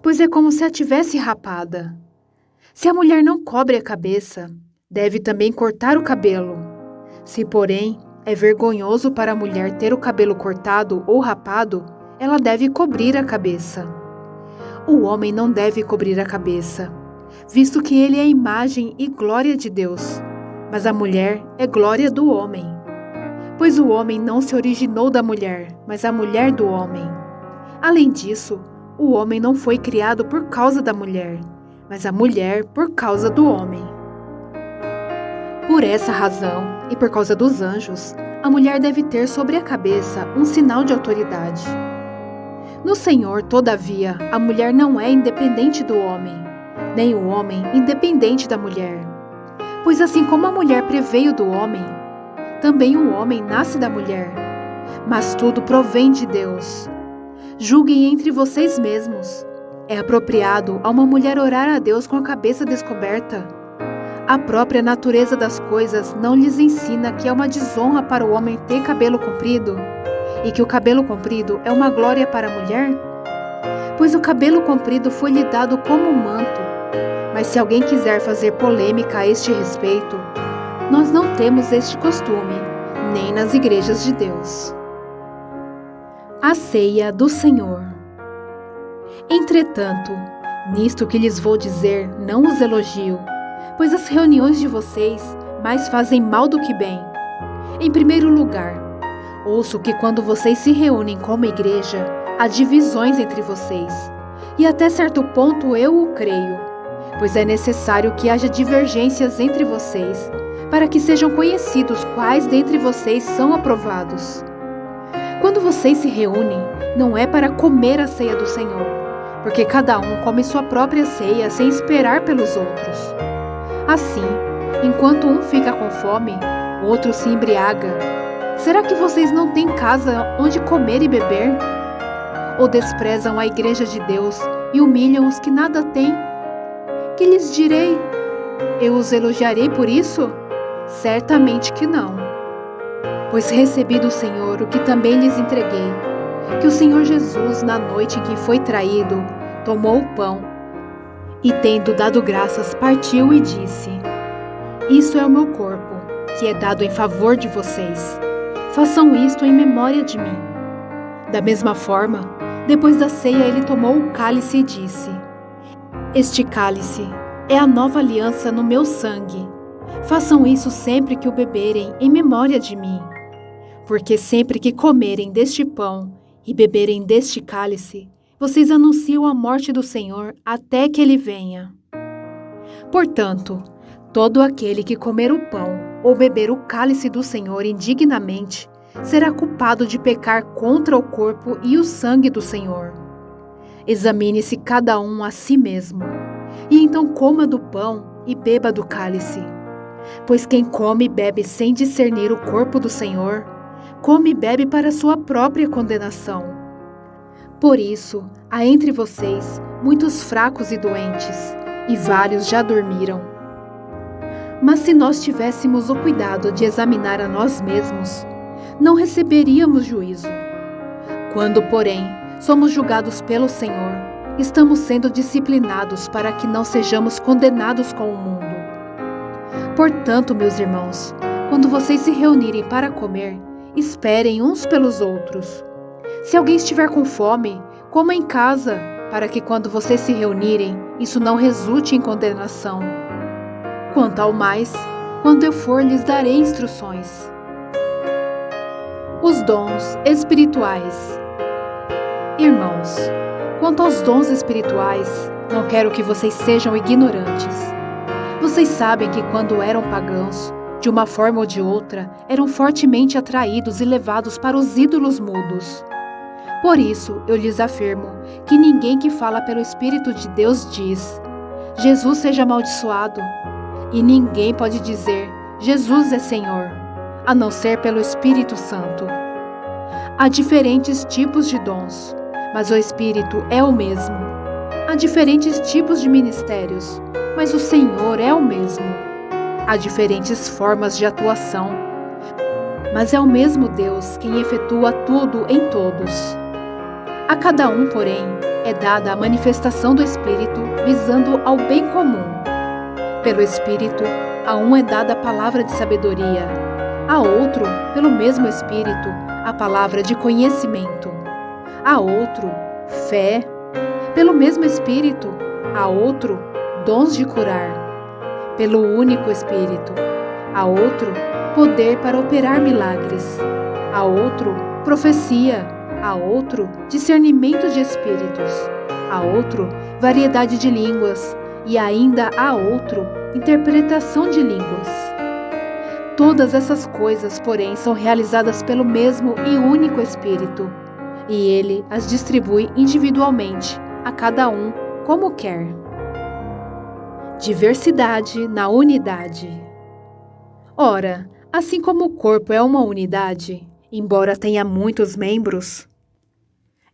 Speaker 1: pois é como se a tivesse rapada. Se a mulher não cobre a cabeça, deve também cortar o cabelo. Se, porém, é vergonhoso para a mulher ter o cabelo cortado ou rapado, ela deve cobrir a cabeça. O homem não deve cobrir a cabeça, visto que ele é a imagem e glória de Deus, mas a mulher é glória do homem. Pois o homem não se originou da mulher, mas a mulher do homem. Além disso, o homem não foi criado por causa da mulher, mas a mulher por causa do homem. Por essa razão, e por causa dos anjos, a mulher deve ter sobre a cabeça um sinal de autoridade. No Senhor, todavia, a mulher não é independente do homem, nem o homem independente da mulher. Pois assim como a mulher preveio do homem, também o homem nasce da mulher, mas tudo provém de Deus. Julguem entre vocês mesmos. É apropriado a uma mulher orar a Deus com a cabeça descoberta? A própria natureza das coisas não lhes ensina que é uma desonra para o homem ter cabelo comprido, e que o cabelo comprido é uma glória para a mulher? Pois o cabelo comprido foi lhe dado como um manto. Mas se alguém quiser fazer polêmica a este respeito, nós não temos este costume, nem nas igrejas de Deus. A ceia do Senhor. Entretanto, nisto que lhes vou dizer, não os elogio, pois as reuniões de vocês mais fazem mal do que bem. Em primeiro lugar, ouço que quando vocês se reúnem como igreja, há divisões entre vocês, e até certo ponto eu o creio, pois é necessário que haja divergências entre vocês, para que sejam conhecidos quais dentre vocês são aprovados. Quando vocês se reúnem, não é para comer a ceia do Senhor, porque cada um come sua própria ceia sem esperar pelos outros. Assim, enquanto um fica com fome, o outro se embriaga. Será que vocês não têm casa onde comer e beber? Ou desprezam a igreja de Deus e humilham os que nada têm? Que lhes direi? Eu os elogiarei por isso? Certamente que não. Pois recebi do Senhor o que também lhes entreguei, que o Senhor Jesus, na noite em que foi traído, tomou o pão e, tendo dado graças, partiu e disse: Isso é o meu corpo, que é dado em favor de vocês. Façam isto em memória de mim. Da mesma forma, depois da ceia, ele tomou o cálice e disse: Este cálice é a nova aliança no meu sangue. Façam isso sempre que o beberem em memória de mim. Porque sempre que comerem deste pão e beberem deste cálice, vocês anunciam a morte do Senhor até que ele venha. Portanto, todo aquele que comer o pão ou beber o cálice do Senhor indignamente será culpado de pecar contra o corpo e o sangue do Senhor. Examine-se cada um a si mesmo, e então coma do pão e beba do cálice. Pois quem come e bebe sem discernir o corpo do Senhor, come e bebe para sua própria condenação. Por isso, há entre vocês muitos fracos e doentes, e vários já dormiram. Mas se nós tivéssemos o cuidado de examinar a nós mesmos, não receberíamos juízo. Quando, porém, somos julgados pelo Senhor, estamos sendo disciplinados para que não sejamos condenados com o mundo. Portanto, meus irmãos, quando vocês se reunirem para comer, esperem uns pelos outros. Se alguém estiver com fome, coma em casa, para que quando vocês se reunirem, isso não resulte em condenação. Quanto ao mais, quando eu for, lhes darei instruções. Os dons espirituais. Irmãos, quanto aos dons espirituais, não quero que vocês sejam ignorantes. Vocês sabem que quando eram pagãos, de uma forma ou de outra, eram fortemente atraídos e levados para os ídolos mudos. Por isso, eu lhes afirmo que ninguém que fala pelo Espírito de Deus diz: Jesus seja amaldiçoado. E ninguém pode dizer: Jesus é Senhor, a não ser pelo Espírito Santo. Há diferentes tipos de dons, mas o Espírito é o mesmo. Há diferentes tipos de ministérios, mas o Senhor é o mesmo. Há diferentes formas de atuação, mas é o mesmo Deus quem efetua tudo em todos. A cada um, porém, é dada a manifestação do Espírito visando ao bem comum. Pelo Espírito, a um é dada a palavra de sabedoria, a outro, pelo mesmo Espírito, a palavra de conhecimento, a outro, fé, pelo mesmo Espírito, a outro, dons de curar, pelo único Espírito, a outro, poder para operar milagres, a outro, profecia, a outro, discernimento de espíritos, a outro, variedade de línguas, e ainda a outro, interpretação de línguas. Todas essas coisas, porém, são realizadas pelo mesmo e único Espírito, e Ele as distribui individualmente, a cada um, como quer. Diversidade na unidade. Ora, assim como o corpo é uma unidade, embora tenha muitos membros,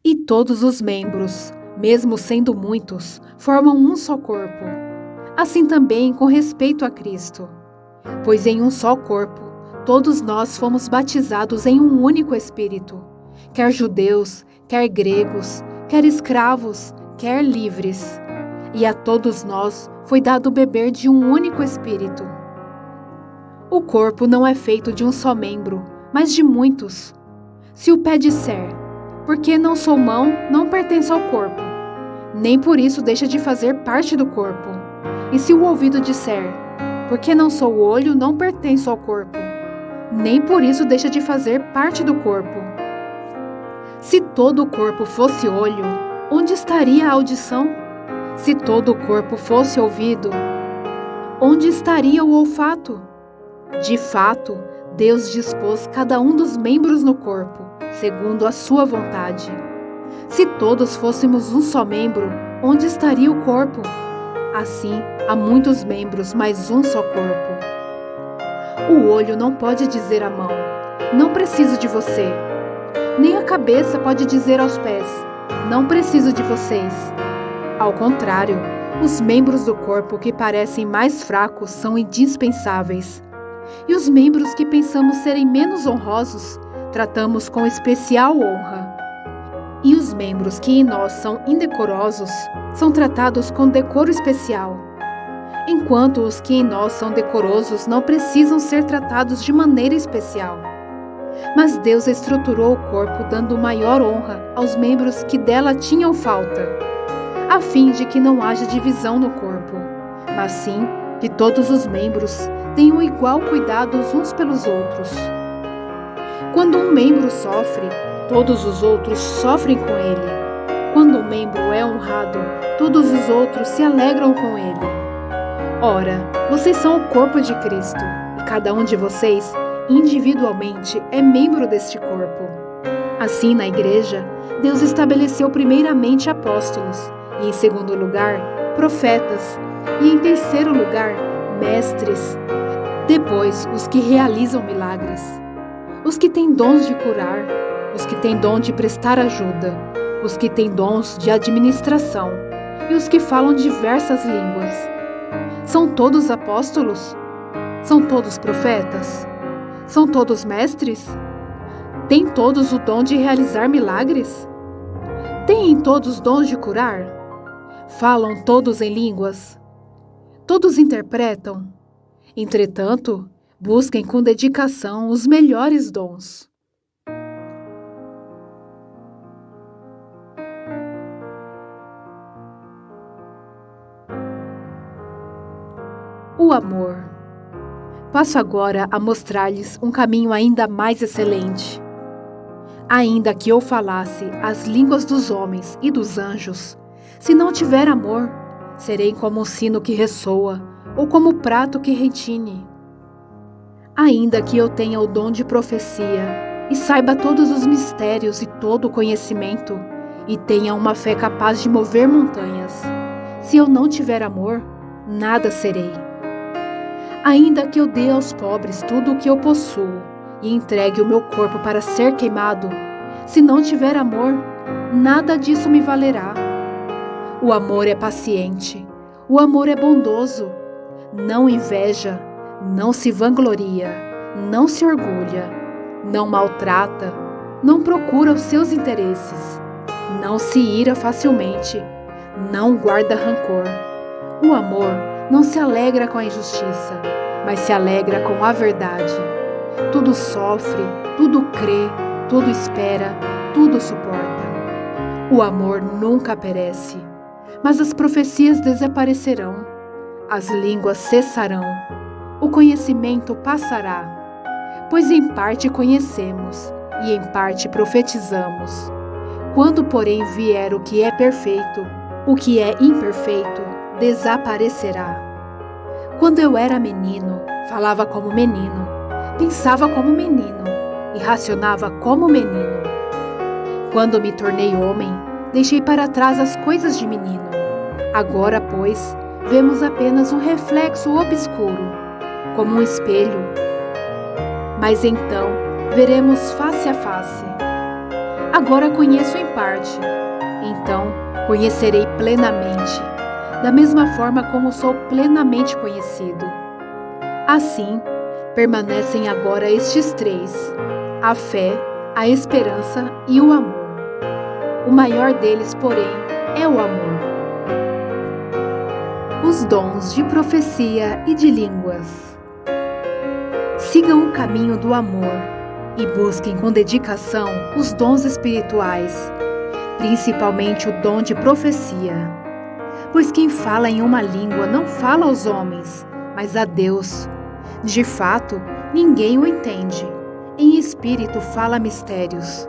Speaker 1: e todos os membros, mesmo sendo muitos, formam um só corpo, assim também com respeito a Cristo. Pois em um só corpo, todos nós fomos batizados em um único Espírito, quer judeus, quer gregos, quer escravos, quer livres. E a todos nós foi dado beber de um único Espírito. O corpo não é feito de um só membro, mas de muitos. Se o pé disser: porque não sou mão, não pertenço ao corpo, nem por isso deixa de fazer parte do corpo. E se o ouvido disser: porque não sou olho, não pertenço ao corpo, nem por isso deixa de fazer parte do corpo. Se todo o corpo fosse olho, onde estaria a audição? Se todo o corpo fosse ouvido, onde estaria o olfato? De fato, Deus dispôs cada um dos membros no corpo, segundo a sua vontade. Se todos fôssemos um só membro, onde estaria o corpo? Assim, há muitos membros, mas um só corpo. O olho não pode dizer à mão: não preciso de você. Nem a cabeça pode dizer aos pés: não preciso de vocês. Ao contrário, os membros do corpo que parecem mais fracos são indispensáveis. E os membros que pensamos serem menos honrosos, tratamos com especial honra. E os membros que em nós são indecorosos, são tratados com decoro especial. Enquanto os que em nós são decorosos não precisam ser tratados de maneira especial. Mas Deus estruturou o corpo dando maior honra aos membros que dela tinham falta, a fim de que não haja divisão no corpo, mas sim que todos os membros tenham igual cuidado uns pelos outros. Quando um membro sofre, todos os outros sofrem com ele. Quando um membro é honrado, todos os outros se alegram com ele. Ora, vocês são o corpo de Cristo, e cada um de vocês, individualmente, é membro deste corpo. Assim, na igreja, Deus estabeleceu primeiramente apóstolos, e em segundo lugar, profetas, e em terceiro lugar, mestres. Depois, os que realizam milagres, os que têm dons de curar, os que têm dom de prestar ajuda, os que têm dons de administração e os que falam diversas línguas. São todos apóstolos? São todos profetas? São todos mestres? Têm todos o dom de realizar milagres? Têm todos dons de curar? Falam todos em línguas? Todos interpretam? Entretanto, busquem com dedicação os melhores dons. O amor. Passo agora a mostrar-lhes um caminho ainda mais excelente. Ainda que eu falasse as línguas dos homens e dos anjos, se não tiver amor, serei como um sino que ressoa, ou como prato que retine. Ainda que eu tenha o dom de profecia, e saiba todos os mistérios e todo o conhecimento, e tenha uma fé capaz de mover montanhas, se eu não tiver amor, nada serei. Ainda que eu dê aos pobres tudo o que eu possuo, e entregue o meu corpo para ser queimado, se não tiver amor, nada disso me valerá. O amor é paciente, o amor é bondoso, não inveja, não se vangloria, não se orgulha, não maltrata, não procura os seus interesses, não se ira facilmente, não guarda rancor. O amor não se alegra com a injustiça, mas se alegra com a verdade. Tudo sofre, tudo crê, tudo espera, tudo suporta. O amor nunca perece, mas as profecias desaparecerão, as línguas cessarão, o conhecimento passará, pois em parte conhecemos e em parte profetizamos. Quando, porém, vier o que é perfeito, o que é imperfeito desaparecerá. Quando eu era menino, falava como menino, pensava como menino e racionava como menino. Quando me tornei homem, deixei para trás as coisas de menino. Agora, pois, vemos apenas um reflexo obscuro, como um espelho. Mas então veremos face a face. Agora conheço em parte, então conhecerei plenamente, da mesma forma como sou plenamente conhecido. Assim, permanecem agora estes três: a fé, a esperança e o amor. O maior deles, porém, é o amor. Os dons de profecia e de línguas. Sigam o caminho do amor e busquem com dedicação os dons espirituais, principalmente o dom de profecia. Pois quem fala em uma língua não fala aos homens, mas a Deus. De fato, ninguém o entende. Em espírito fala mistérios.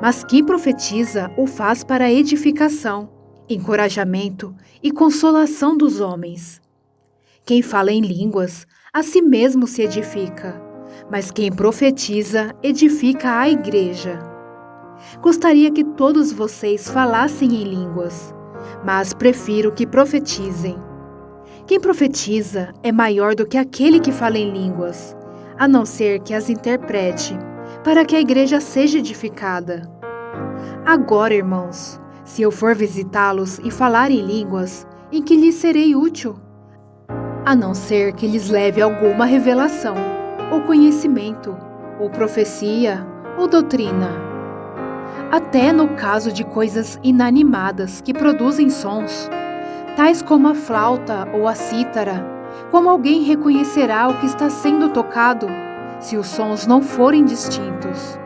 Speaker 1: Mas quem profetiza o faz para edificação, encorajamento e consolação dos homens. Quem fala em línguas, a si mesmo se edifica, mas quem profetiza edifica a igreja. Gostaria que todos vocês falassem em línguas, mas prefiro que profetizem. Quem profetiza é maior do que aquele que fala em línguas, a não ser que as interprete, para que a igreja seja edificada. Agora, irmãos, se eu for visitá-los e falar em línguas, em que lhes serei útil? A não ser que lhes leve alguma revelação, ou conhecimento, ou profecia, ou doutrina. Até no caso de coisas inanimadas que produzem sons, tais como a flauta ou a cítara, como alguém reconhecerá o que está sendo tocado, se os sons não forem distintos?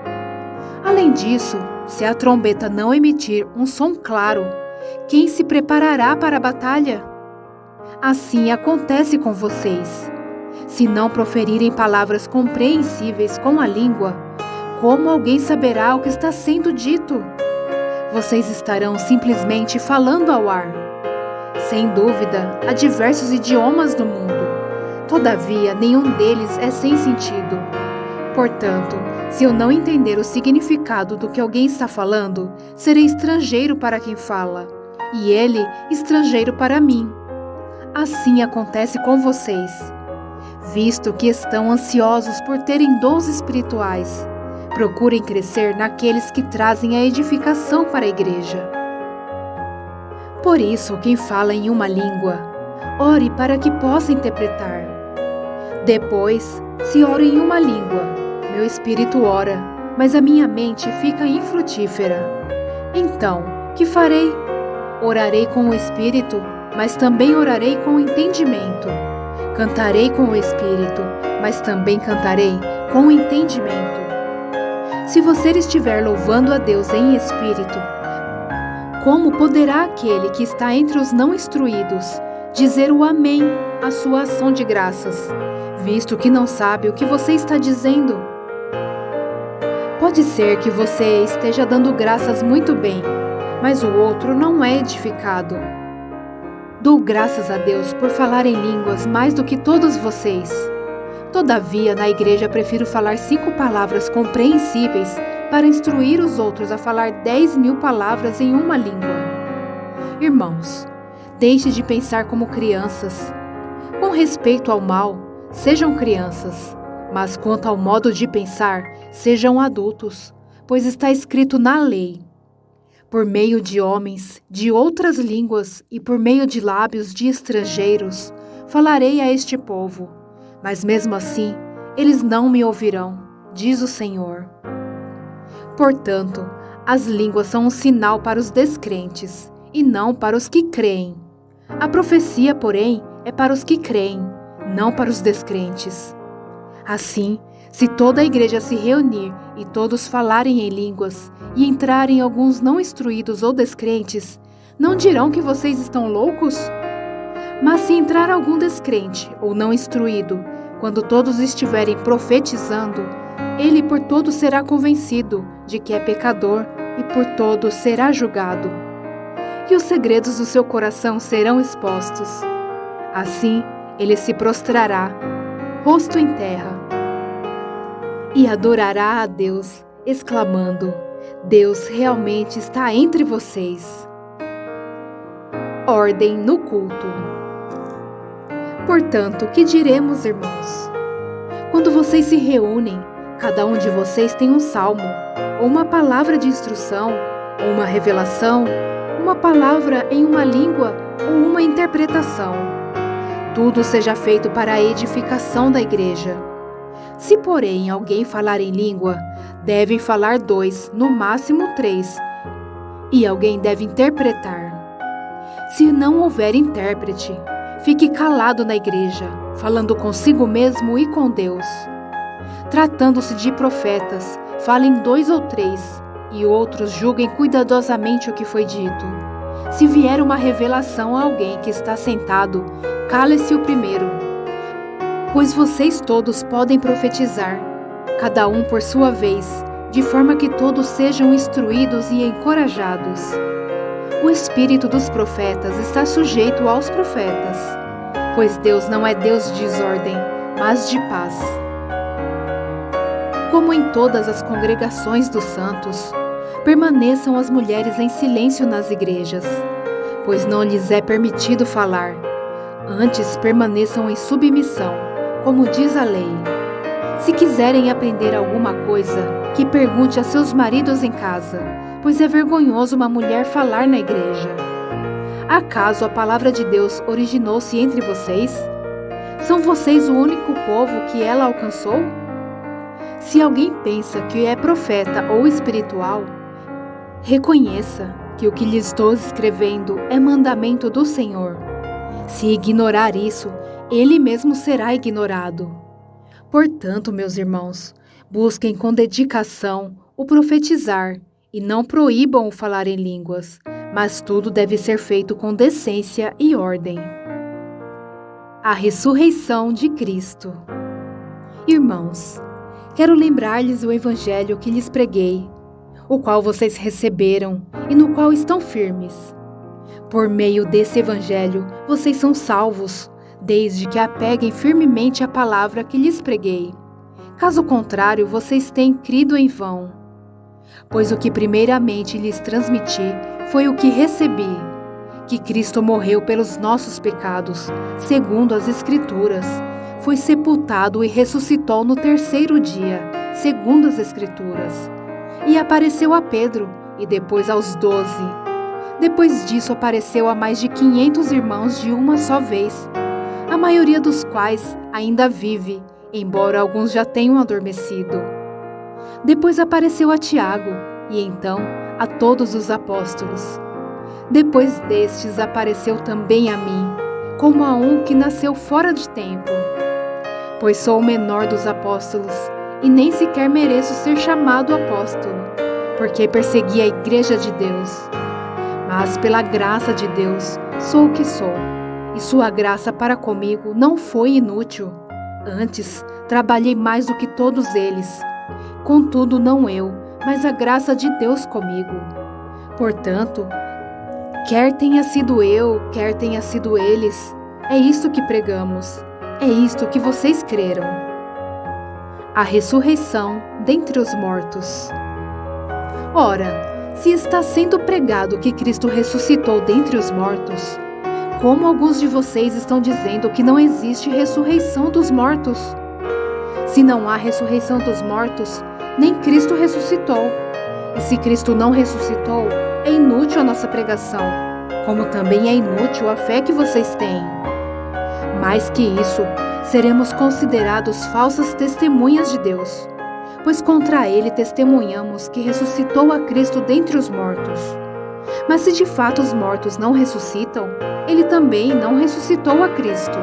Speaker 1: Além disso, se a trombeta não emitir um som claro, quem se preparará para a batalha? Assim acontece com vocês. Se não proferirem palavras compreensíveis com a língua, como alguém saberá o que está sendo dito? Vocês estarão simplesmente falando ao ar. Sem dúvida, há diversos idiomas no mundo. Todavia, nenhum deles é sem sentido. Portanto, se eu não entender o significado do que alguém está falando, serei estrangeiro para quem fala, e ele estrangeiro para mim. Assim acontece com vocês. Visto que estão ansiosos por terem dons espirituais, procurem crescer naqueles que trazem a edificação para a igreja. Por isso, quem fala em uma língua, ore para que possa interpretar. Depois, se oro em uma língua, meu espírito ora, mas a minha mente fica infrutífera. Então, que farei? Orarei com o espírito, mas também orarei com o entendimento. Cantarei com o espírito, mas também cantarei com o entendimento. Se você estiver louvando a Deus em espírito, como poderá aquele que está entre os não instruídos dizer o amém à sua ação de graças, visto que não sabe o que você está dizendo. Pode ser que você esteja dando graças muito bem, mas o outro não é edificado. Dou graças a Deus por falar em línguas mais do que todos vocês. Todavia, na igreja prefiro falar 5 palavras compreensíveis para instruir os outros a falar 10.000 palavras em uma língua. Irmãos, deixe de pensar como crianças. Com respeito ao mal, sejam crianças, mas quanto ao modo de pensar, sejam adultos, pois está escrito na lei: por meio de homens, de outras línguas e por meio de lábios de estrangeiros, falarei a este povo, mas mesmo assim, eles não me ouvirão, diz o Senhor. Portanto, as línguas são um sinal para os descrentes, e não para os que creem. A profecia, porém, é para os que creem, não para os descrentes. Assim, se toda a igreja se reunir e todos falarem em línguas, e entrarem alguns não instruídos ou descrentes, não dirão que vocês estão loucos? Mas se entrar algum descrente ou não instruído, quando todos estiverem profetizando, ele por todos será convencido de que é pecador e por todos será julgado. E os segredos do seu coração serão expostos. Assim, ele se prostrará, rosto em terra, e adorará a Deus, exclamando: Deus realmente está entre vocês. Ordem no culto. Portanto, que diremos, irmãos? Quando vocês se reúnem, cada um de vocês tem um salmo, ou uma palavra de instrução, ou uma revelação, uma palavra em uma língua, ou uma interpretação. Tudo seja feito para a edificação da igreja. Se, porém, alguém falar em língua, devem falar 2, no máximo 3, e alguém deve interpretar. Se não houver intérprete, fique calado na igreja, falando consigo mesmo e com Deus. Tratando-se de profetas, falem 2 ou 3, e outros julguem cuidadosamente o que foi dito. Se vier uma revelação a alguém que está sentado, cale-se o primeiro. Pois vocês todos podem profetizar, cada um por sua vez, de forma que todos sejam instruídos e encorajados. O espírito dos profetas está sujeito aos profetas, pois Deus não é Deus de desordem, mas de paz. Como em todas as congregações dos santos, permaneçam as mulheres em silêncio nas igrejas, pois não lhes é permitido falar. Antes permaneçam em submissão, como diz a lei. Se quiserem aprender alguma coisa, que pergunte a seus maridos em casa, pois é vergonhoso uma mulher falar na igreja. Acaso a palavra de Deus originou-se entre vocês? São vocês o único povo que ela alcançou? Se alguém pensa que é profeta ou espiritual, reconheça que o que lhe estou escrevendo é mandamento do Senhor. Se ignorar isso, ele mesmo será ignorado. Portanto, meus irmãos, busquem com dedicação o profetizar e não proíbam o falar em línguas, mas tudo deve ser feito com decência e ordem. A ressurreição de Cristo. Irmãos, quero lembrar-lhes o evangelho que lhes preguei, o qual vocês receberam e no qual estão firmes. Por meio desse evangelho, vocês são salvos, desde que apeguem firmemente à palavra que lhes preguei. Caso contrário, vocês têm crido em vão. Pois o que primeiramente lhes transmiti foi o que recebi, que Cristo morreu pelos nossos pecados, segundo as Escrituras, foi sepultado e ressuscitou no 3º dia, segundo as Escrituras, e apareceu a Pedro, e depois aos 12. Depois disso apareceu a mais de 500 irmãos de uma só vez, a maioria dos quais ainda vive, embora alguns já tenham adormecido. Depois apareceu a Tiago, e então a todos os apóstolos. Depois destes apareceu também a mim, como a um que nasceu fora de tempo. Pois sou o menor dos apóstolos, e nem sequer mereço ser chamado apóstolo, porque persegui a igreja de Deus. Mas pela graça de Deus sou o que sou, e sua graça para comigo não foi inútil. Antes, trabalhei mais do que todos eles. Contudo, não eu, mas a graça de Deus comigo. Portanto, quer tenha sido eu, quer tenha sido eles, é isto que pregamos, é isto que vocês creram. A ressurreição dentre os mortos. Ora, se está sendo pregado que Cristo ressuscitou dentre os mortos, como alguns de vocês estão dizendo que não existe ressurreição dos mortos? Se não há ressurreição dos mortos, nem Cristo ressuscitou. E se Cristo não ressuscitou, é inútil a nossa pregação, como também é inútil a fé que vocês têm. Mais que isso, seremos considerados falsas testemunhas de Deus, pois contra ele testemunhamos que ressuscitou a Cristo dentre os mortos. Mas se de fato os mortos não ressuscitam, ele também não ressuscitou a Cristo.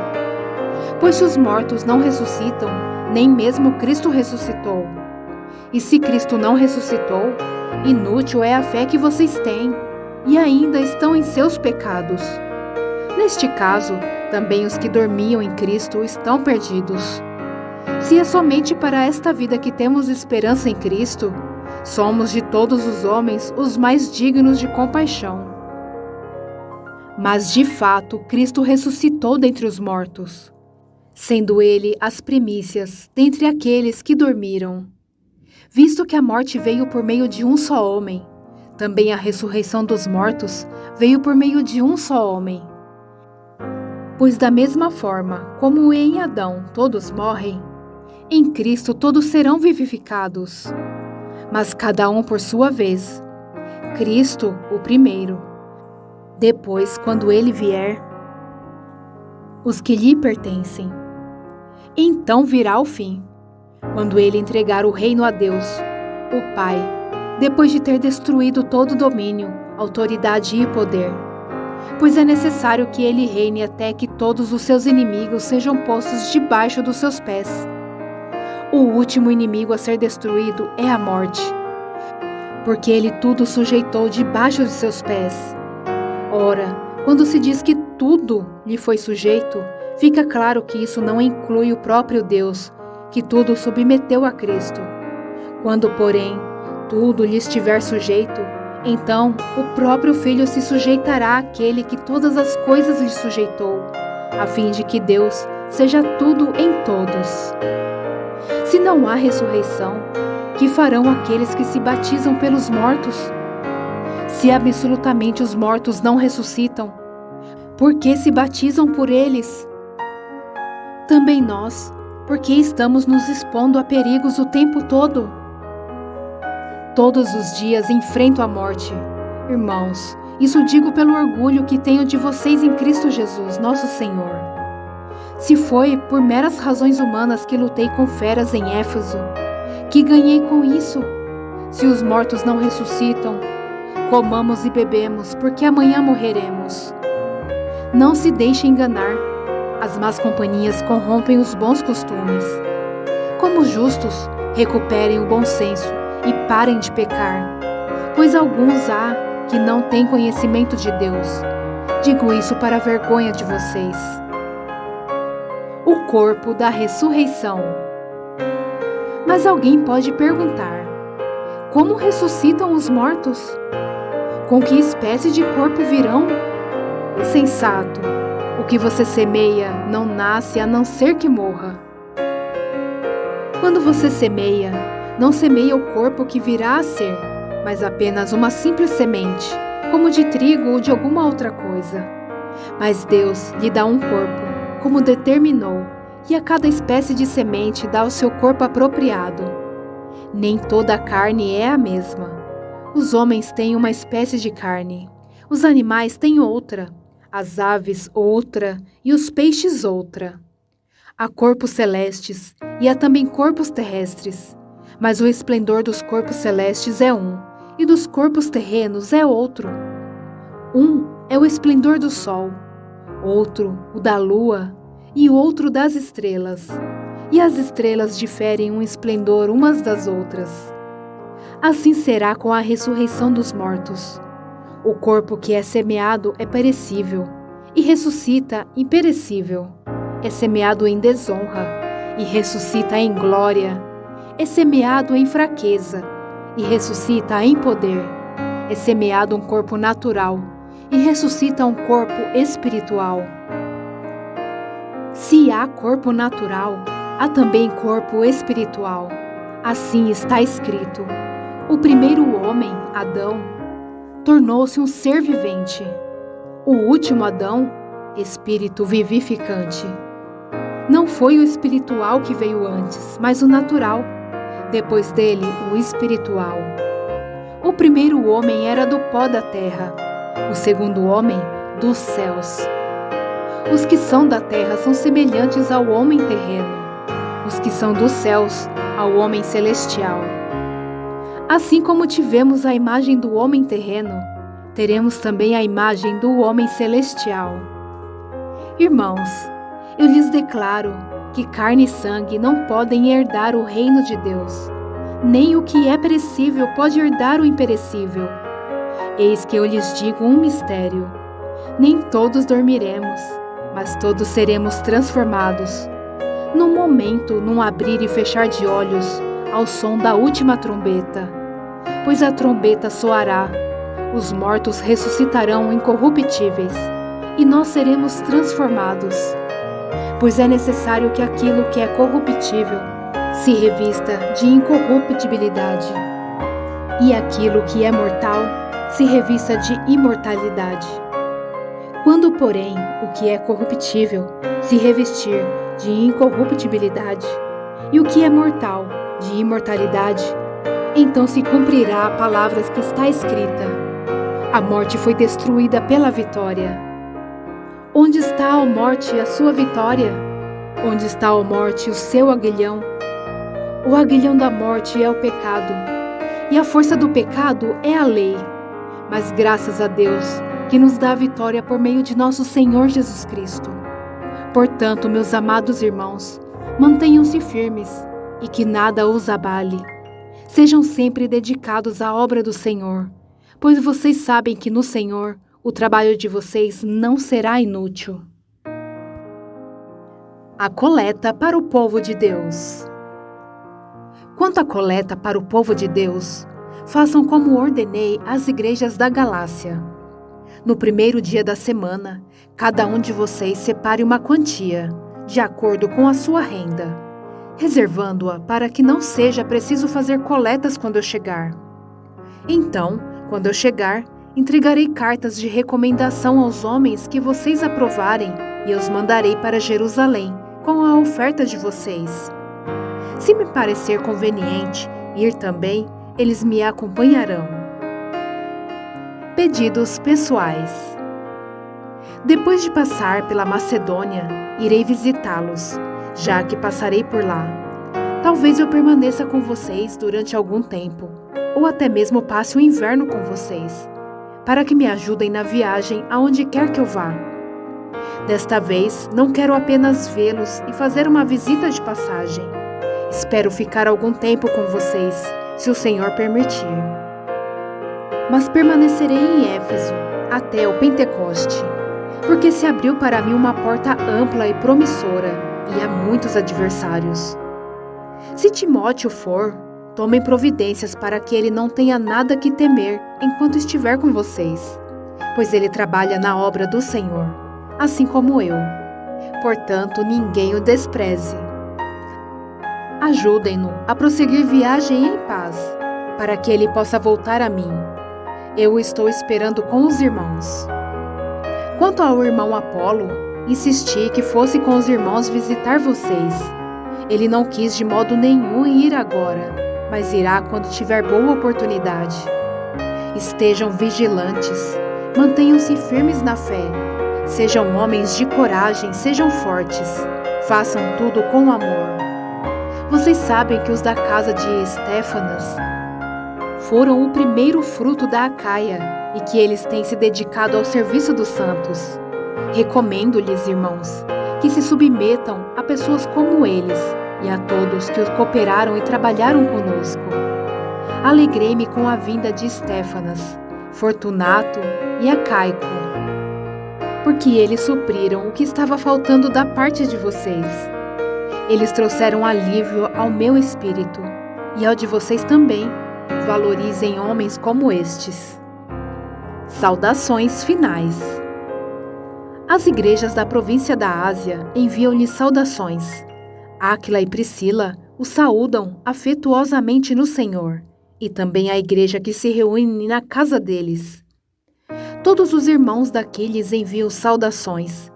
Speaker 1: Pois se os mortos não ressuscitam, nem mesmo Cristo ressuscitou. E se Cristo não ressuscitou, inútil é a fé que vocês têm, e ainda estão em seus pecados. Neste caso, também os que dormiam em Cristo estão perdidos. Se é somente para esta vida que temos esperança em Cristo, somos de todos os homens os mais dignos de compaixão. Mas de fato, Cristo ressuscitou dentre os mortos, sendo ele as primícias dentre aqueles que dormiram. Visto que a morte veio por meio de um só homem, também a ressurreição dos mortos veio por meio de um só homem. Pois da mesma forma como em Adão todos morrem, em Cristo todos serão vivificados, mas cada um por sua vez. Cristo, o primeiro. Depois, quando ele vier, os que lhe pertencem. Então virá o fim, quando ele entregar o reino a Deus, o Pai, depois de ter destruído todo domínio, autoridade e poder. Pois é necessário que ele reine até que todos os seus inimigos sejam postos debaixo dos seus pés. O último inimigo a ser destruído é a morte, porque ele tudo sujeitou debaixo de seus pés. Ora, quando se diz que tudo lhe foi sujeito, fica claro que isso não inclui o próprio Deus, que tudo submeteu a Cristo. Quando, porém, tudo lhe estiver sujeito, então o próprio Filho se sujeitará àquele que todas as coisas lhe sujeitou, a fim de que Deus seja tudo em todos. Se não há ressurreição, que farão aqueles que se batizam pelos mortos? Se absolutamente os mortos não ressuscitam, por que se batizam por eles? Também nós, porque estamos nos expondo a perigos o tempo todo. Todos os dias enfrento a morte. Irmãos, isso digo pelo orgulho que tenho de vocês em Cristo Jesus, nosso Senhor. Se foi por meras razões humanas que lutei com feras em Éfeso, que ganhei com isso? Se os mortos não ressuscitam, comamos e bebemos, porque amanhã morreremos. Não se deixe enganar. As más companhias corrompem os bons costumes. Como justos, recuperem o bom senso e parem de pecar, pois alguns há que não têm conhecimento de Deus. Digo isso para a vergonha de vocês. O corpo da ressurreição. Mas alguém pode perguntar: como ressuscitam os mortos? Com que espécie de corpo virão? Insensato, o que você semeia não nasce a não ser que morra. Quando você semeia, não semeia o corpo que virá a ser, mas apenas uma simples semente, como de trigo ou de alguma outra coisa. Mas Deus lhe dá um corpo, como determinou, e a cada espécie de semente dá o seu corpo apropriado. Nem toda a carne é a mesma. Os homens têm uma espécie de carne, os animais têm outra, as aves outra e os peixes outra. Há corpos celestes e há também corpos terrestres, mas o esplendor dos corpos celestes é um, e dos corpos terrenos é outro. Um é o esplendor do sol, outro o da lua e outro das estrelas, e as estrelas diferem um esplendor umas das outras. Assim será com a ressurreição dos mortos. O corpo que é semeado é perecível, e ressuscita imperecível. É semeado em desonra e ressuscita em glória. É semeado em fraqueza e ressuscita em poder. É semeado um corpo natural e ressuscita um corpo espiritual. Se há corpo natural, há também corpo espiritual. Assim está escrito: o primeiro homem, Adão, tornou-se um ser vivente. O último Adão, espírito vivificante. Não foi o espiritual que veio antes, mas o natural. Depois dele, o espiritual. O primeiro homem era do pó da terra, o segundo homem, dos céus. Os que são da terra são semelhantes ao homem terreno, os que são dos céus, ao homem celestial. Assim como tivemos a imagem do homem terreno, teremos também a imagem do homem celestial. Irmãos, eu lhes declaro que carne e sangue não podem herdar o reino de Deus, nem o que é perecível pode herdar o imperecível. Eis que eu lhes digo um mistério: nem todos dormiremos, mas todos seremos transformados. Num momento, num abrir e fechar de olhos, ao som da última trombeta. Pois a trombeta soará, os mortos ressuscitarão incorruptíveis, e nós seremos transformados. Pois é necessário que aquilo que é corruptível se revista de incorruptibilidade, e aquilo que é mortal se revista de imortalidade. Quando, porém, o que é corruptível se revestir de incorruptibilidade, e o que é mortal de imortalidade, então se cumprirá a palavra que está escrita: a morte foi destruída pela vitória. Onde está, ó morte, a sua vitória? Onde está, ó morte, o seu aguilhão? O aguilhão da morte é o pecado, e a força do pecado é a lei. Mas graças a Deus, que nos dá a vitória por meio de nosso Senhor Jesus Cristo. Portanto, meus amados irmãos, mantenham-se firmes e que nada os abale. Sejam sempre dedicados à obra do Senhor, pois vocês sabem que no Senhor o trabalho de vocês não será inútil. A coleta para o povo de Deus. Quanto à coleta para o povo de Deus, façam como ordenei às igrejas da Galácia. No primeiro dia da semana, cada um de vocês separe uma quantia, de acordo com a sua renda, reservando-a para que não seja preciso fazer coletas quando eu chegar. Então, quando eu chegar, entregarei cartas de recomendação aos homens que vocês aprovarem e os mandarei para Jerusalém com a oferta de vocês. Se me parecer conveniente ir também, eles me acompanharão. Pedidos pessoais. Depois de passar pela Macedônia, irei visitá-los, já que passarei por lá. Talvez eu permaneça com vocês durante algum tempo, ou até mesmo passe o inverno com vocês, para que me ajudem na viagem aonde quer que eu vá. Desta vez, não quero apenas vê-los e fazer uma visita de passagem. Espero ficar algum tempo com vocês, se o Senhor permitir. Mas permanecerei em Éfeso até o Pentecoste, porque se abriu para mim uma porta ampla e promissora, e há muitos adversários. Se Timóteo for, tomem providências para que ele não tenha nada que temer enquanto estiver com vocês, pois ele trabalha na obra do Senhor, assim como eu. Portanto, ninguém o despreze. Ajudem-no a prosseguir viagem em paz, para que ele possa voltar a mim. Eu o estou esperando com os irmãos. Quanto ao irmão Apolo, insisti que fosse com os irmãos visitar vocês. Ele não quis de modo nenhum ir agora, mas irá quando tiver boa oportunidade. Estejam vigilantes, mantenham-se firmes na fé. Sejam homens de coragem, sejam fortes. Façam tudo com amor. Vocês sabem que os da casa de Estéfanas foram o primeiro fruto da Acaia e que eles têm se dedicado ao serviço dos santos. Recomendo-lhes, irmãos, que se submetam a pessoas como eles e a todos que os cooperaram e trabalharam conosco. Alegrei-me com a vinda de Estéfanas, Fortunato e Acaico. porque eles supriram o que estava faltando da parte de vocês. Eles trouxeram alívio ao meu espírito e ao de vocês também. Valorizem homens como estes. Saudações finais. As igrejas da província da Ásia enviam-lhe saudações. Áquila e Priscila o saúdam afetuosamente no Senhor, e também a igreja que se reúne na casa deles. Todos os irmãos daqui lhes enviam saudações.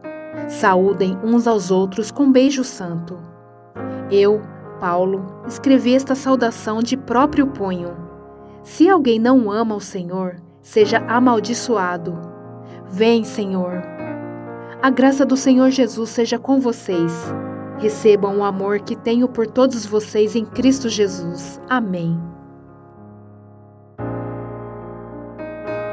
Speaker 1: Saúdem uns aos outros com beijo santo. Eu, Paulo, escrevi esta saudação de próprio punho. Se alguém não ama o Senhor, seja amaldiçoado. Vem, Senhor. A graça do Senhor Jesus seja com vocês. Recebam o amor que tenho por todos vocês em Cristo Jesus. Amém.